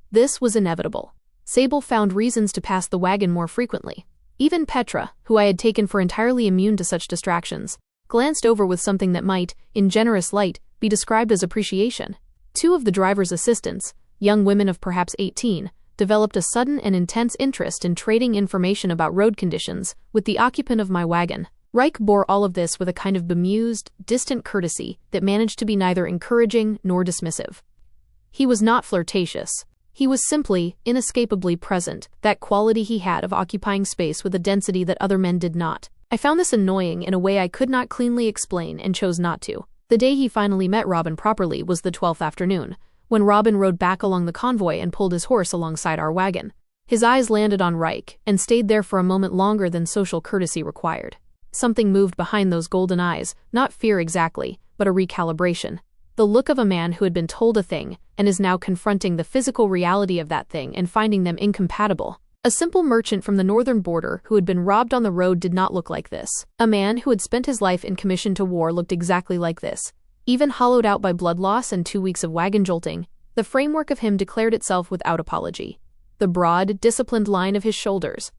This was inevitable. Sable found reasons to pass the wagon more frequently. Even Petra, who I had taken for entirely immune to such distractions, glanced over with something that might, in generous light, be described as appreciation. 2 of the driver's assistants, young women of perhaps 18, developed a sudden and intense interest in trading information about road conditions with the occupant of my wagon. Ryke bore all of this with a kind of bemused, distant courtesy that managed to be neither encouraging nor dismissive. He was not flirtatious. He was simply, inescapably present, that quality he had of occupying space with a density that other men did not. I found this annoying in a way I could not cleanly explain and chose not to. The day he finally met Robin properly was the 12th afternoon, when Robin rode back along the convoy and pulled his horse alongside our wagon. His eyes landed on Ryke and stayed there for a moment longer than social courtesy required. Something moved behind those golden eyes, not fear exactly, but a recalibration. The look of a man who had been told a thing and is now confronting the physical reality of that thing and finding them incompatible. A simple merchant from the northern border who had been robbed on the road did not look like this. A man who had spent his life in commission to war looked exactly like this. Even hollowed out by blood loss and 2 weeks of wagon jolting, the framework of him declared itself without apology. The broad, disciplined line of his shoulders,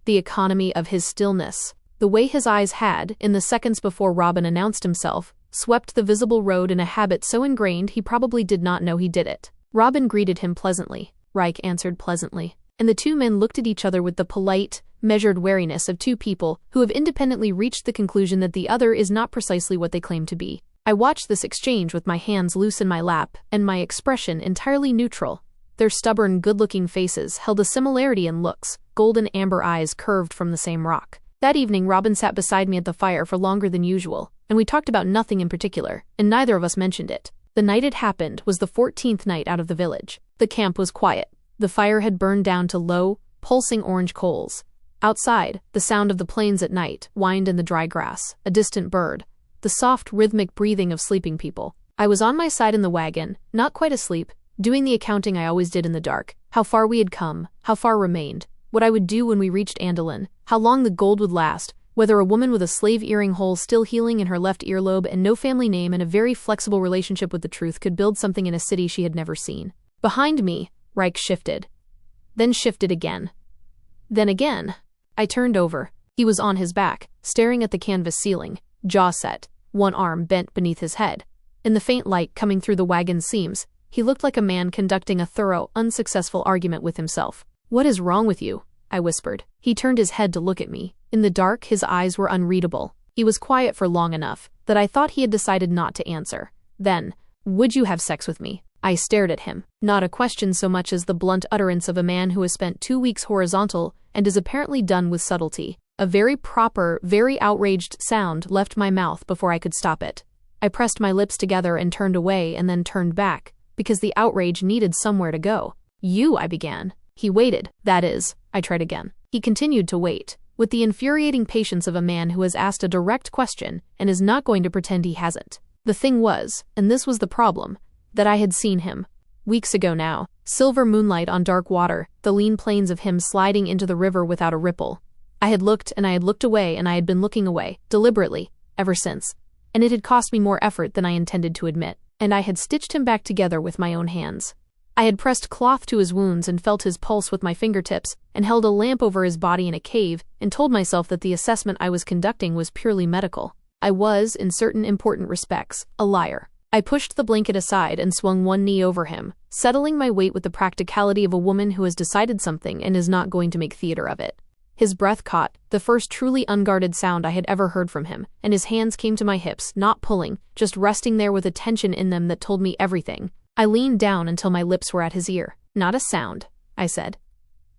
the economy of his stillness, the way his eyes had, in the seconds before Robin announced himself, swept the visible road in a habit so ingrained he probably did not know he did it. Robin greeted him pleasantly. Ryke answered pleasantly. And the 2 men looked at each other with the polite, measured wariness of 2 people who have independently reached the conclusion that the other is not precisely what they claim to be. I watched this exchange with my hands loose in my lap and my expression entirely neutral. Their stubborn, good-looking faces held a similarity in looks, golden amber eyes curved from the same rock. That evening Robin sat beside me at the fire for longer than usual, and we talked about nothing in particular, and neither of us mentioned it. The night it happened was the 14th night out of the village. The camp was quiet. The fire had burned down to low, pulsing orange coals. Outside, the sound of the plains at night whined in the dry grass, a distant bird, the soft, rhythmic breathing of sleeping people. I was on my side in the wagon, not quite asleep, doing the accounting I always did in the dark, how far we had come, how far remained, what I would do when we reached Andalin, how long the gold would last, whether a woman with a slave earring hole still healing in her left earlobe and no family name and a very flexible relationship with the truth could build something in a city she had never seen. Behind me, Ryke shifted. Then shifted again. Then again. I turned over. He was on his back, staring at the canvas ceiling, jaw set, one arm bent beneath his head. In the faint light coming through the wagon's seams, he looked like a man conducting a thorough, unsuccessful argument with himself. "What is wrong with you?" I whispered. He turned his head to look at me. In the dark, his eyes were unreadable. He was quiet for long enough that I thought he had decided not to answer. Then, "Would you have sex with me?" I stared at him. Not a question so much as the blunt utterance of a man who has spent 2 weeks horizontal and is apparently done with subtlety. A very proper, very outraged sound left my mouth before I could stop it. I pressed my lips together and turned away and then turned back, because the outrage needed somewhere to go. "You," I began. He waited. That is, I tried again. He continued to wait, with the infuriating patience of a man who has asked a direct question and is not going to pretend he hasn't. The thing was, and this was the problem, that I had seen him. Weeks ago now. Silver moonlight on dark water, the lean plains of him sliding into the river without a ripple. I had looked and I had looked away and I had been looking away, deliberately, ever since. And it had cost me more effort than I intended to admit. And I had stitched him back together with my own hands. I had pressed cloth to his wounds and felt his pulse with my fingertips, and held a lamp over his body in a cave, and told myself that the assessment I was conducting was purely medical. I was, in certain important respects, a liar. I pushed the blanket aside and swung one knee over him, settling my weight with the practicality of a woman who has decided something and is not going to make theater of it. His breath caught, the first truly unguarded sound I had ever heard from him, and his hands came to my hips, not pulling, just resting there with a tension in them that told me everything. I leaned down until my lips were at his ear. "Not a sound," I said.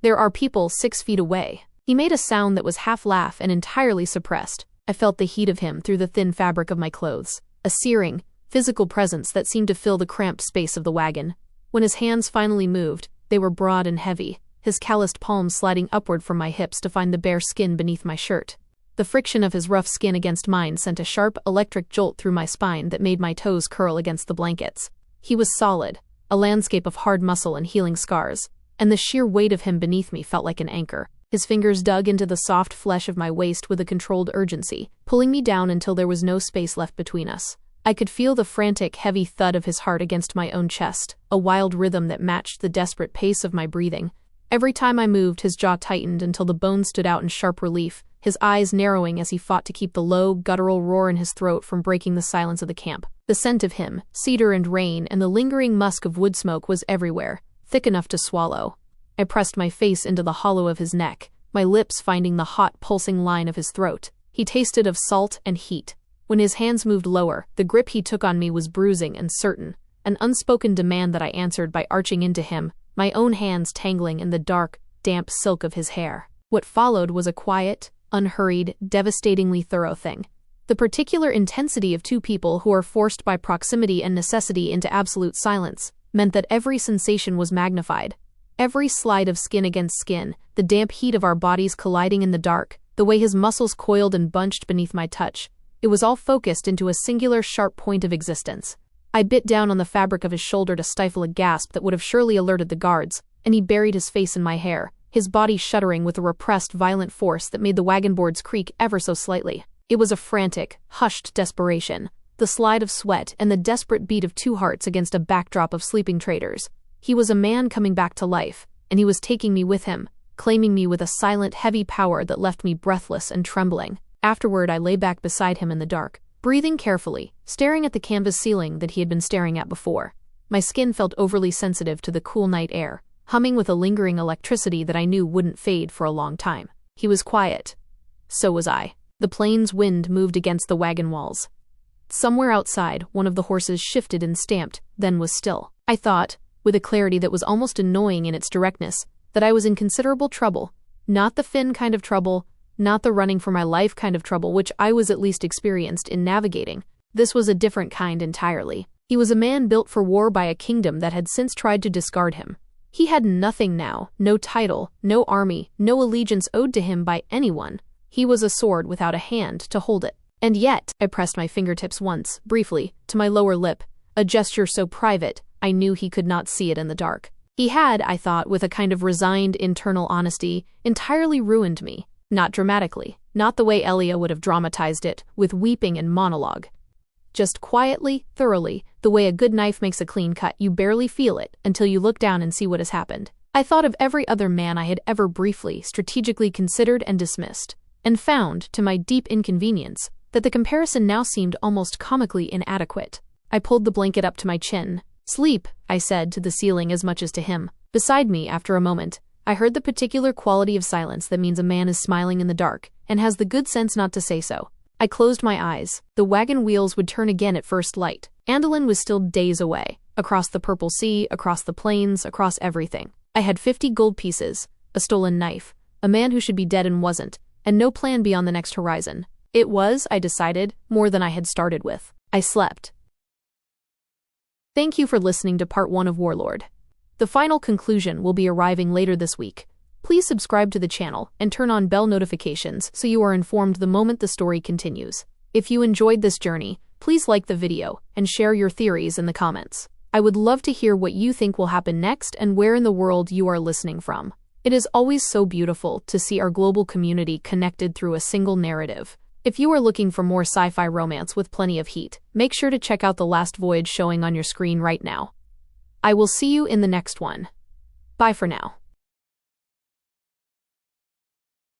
"There are people 6 feet away." He made a sound that was half laugh and entirely suppressed. I felt the heat of him through the thin fabric of my clothes, a searing, physical presence that seemed to fill the cramped space of the wagon. When his hands finally moved, they were broad and heavy, his calloused palms sliding upward from my hips to find the bare skin beneath my shirt. The friction of his rough skin against mine sent a sharp, electric jolt through my spine that made my toes curl against the blankets. He was solid, a landscape of hard muscle and healing scars, and the sheer weight of him beneath me felt like an anchor. His fingers dug into the soft flesh of my waist with a controlled urgency, pulling me down until there was no space left between us. I could feel the frantic, heavy thud of his heart against my own chest, a wild rhythm that matched the desperate pace of my breathing. Every time I moved, his jaw tightened until the bones stood out in sharp relief, his eyes narrowing as he fought to keep the low, guttural roar in his throat from breaking the silence of the camp. The scent of him, cedar and rain, and the lingering musk of wood smoke was everywhere, thick enough to swallow. I pressed my face into the hollow of his neck, my lips finding the hot, pulsing line of his throat. He tasted of salt and heat. When his hands moved lower, the grip he took on me was bruising and certain, an unspoken demand that I answered by arching into him, my own hands tangling in the dark, damp silk of his hair. What followed was a quiet, unhurried, devastatingly thorough thing. The particular intensity of two people who are forced by proximity and necessity into absolute silence meant that every sensation was magnified. Every slide of skin against skin, the damp heat of our bodies colliding in the dark, the way his muscles coiled and bunched beneath my touch, it was all focused into a singular sharp point of existence. I bit down on the fabric of his shoulder to stifle a gasp that would have surely alerted the guards, and he buried his face in my hair, his body shuddering with a repressed, violent force that made the wagon boards creak ever so slightly. It was a frantic, hushed desperation, the slide of sweat and the desperate beat of two hearts against a backdrop of sleeping traders. He was a man coming back to life, and he was taking me with him, claiming me with a silent, heavy power that left me breathless and trembling. Afterward, I lay back beside him in the dark, breathing carefully, staring at the canvas ceiling that he had been staring at before. My skin felt overly sensitive to the cool night air, humming with a lingering electricity that I knew wouldn't fade for a long time. He was quiet. So was I. The plane's wind moved against the wagon walls. Somewhere outside, one of the horses shifted and stamped, then was still. I thought, with a clarity that was almost annoying in its directness, that I was in considerable trouble. Not the Finn kind of trouble, not the running for my life kind of trouble which I was at least experienced in navigating. This was a different kind entirely. He was a man built for war by a kingdom that had since tried to discard him. He had nothing now, no title, no army, no allegiance owed to him by anyone. He was a sword without a hand to hold it. And yet, I pressed my fingertips once, briefly, to my lower lip, a gesture so private, I knew he could not see it in the dark. He had, I thought, with a kind of resigned internal honesty, entirely ruined me. Not dramatically, not the way Elia would have dramatized it, with weeping and monologue. Just quietly, thoroughly, the way a good knife makes a clean cut, you barely feel it until you look down and see what has happened. I thought of every other man I had ever briefly, strategically considered and dismissed, and found, to my deep inconvenience, that the comparison now seemed almost comically inadequate. I pulled the blanket up to my chin. "Sleep," I said to the ceiling as much as to him. Beside me, after a moment, I heard the particular quality of silence that means a man is smiling in the dark, and has the good sense not to say so. I closed my eyes. The wagon wheels would turn again at first light. Andalin was still days away, across the purple sea, across the plains, across everything. I had 50 gold pieces, a stolen knife, a man who should be dead and wasn't, and no plan beyond the next horizon. It was, I decided, more than I had started with. I slept. Thank you for listening to part 1 of Warlord. The final conclusion will be arriving later this week. Please subscribe to the channel and turn on bell notifications so you are informed the moment the story continues. If you enjoyed this journey, please like the video and share your theories in the comments. I would love to hear what you think will happen next and where in the world you are listening from. It is always so beautiful to see our global community connected through a single narrative. If you are looking for more sci-fi romance with plenty of heat, make sure to check out the Last Voyage showing on your screen right now. I will see you in the next one. Bye for now.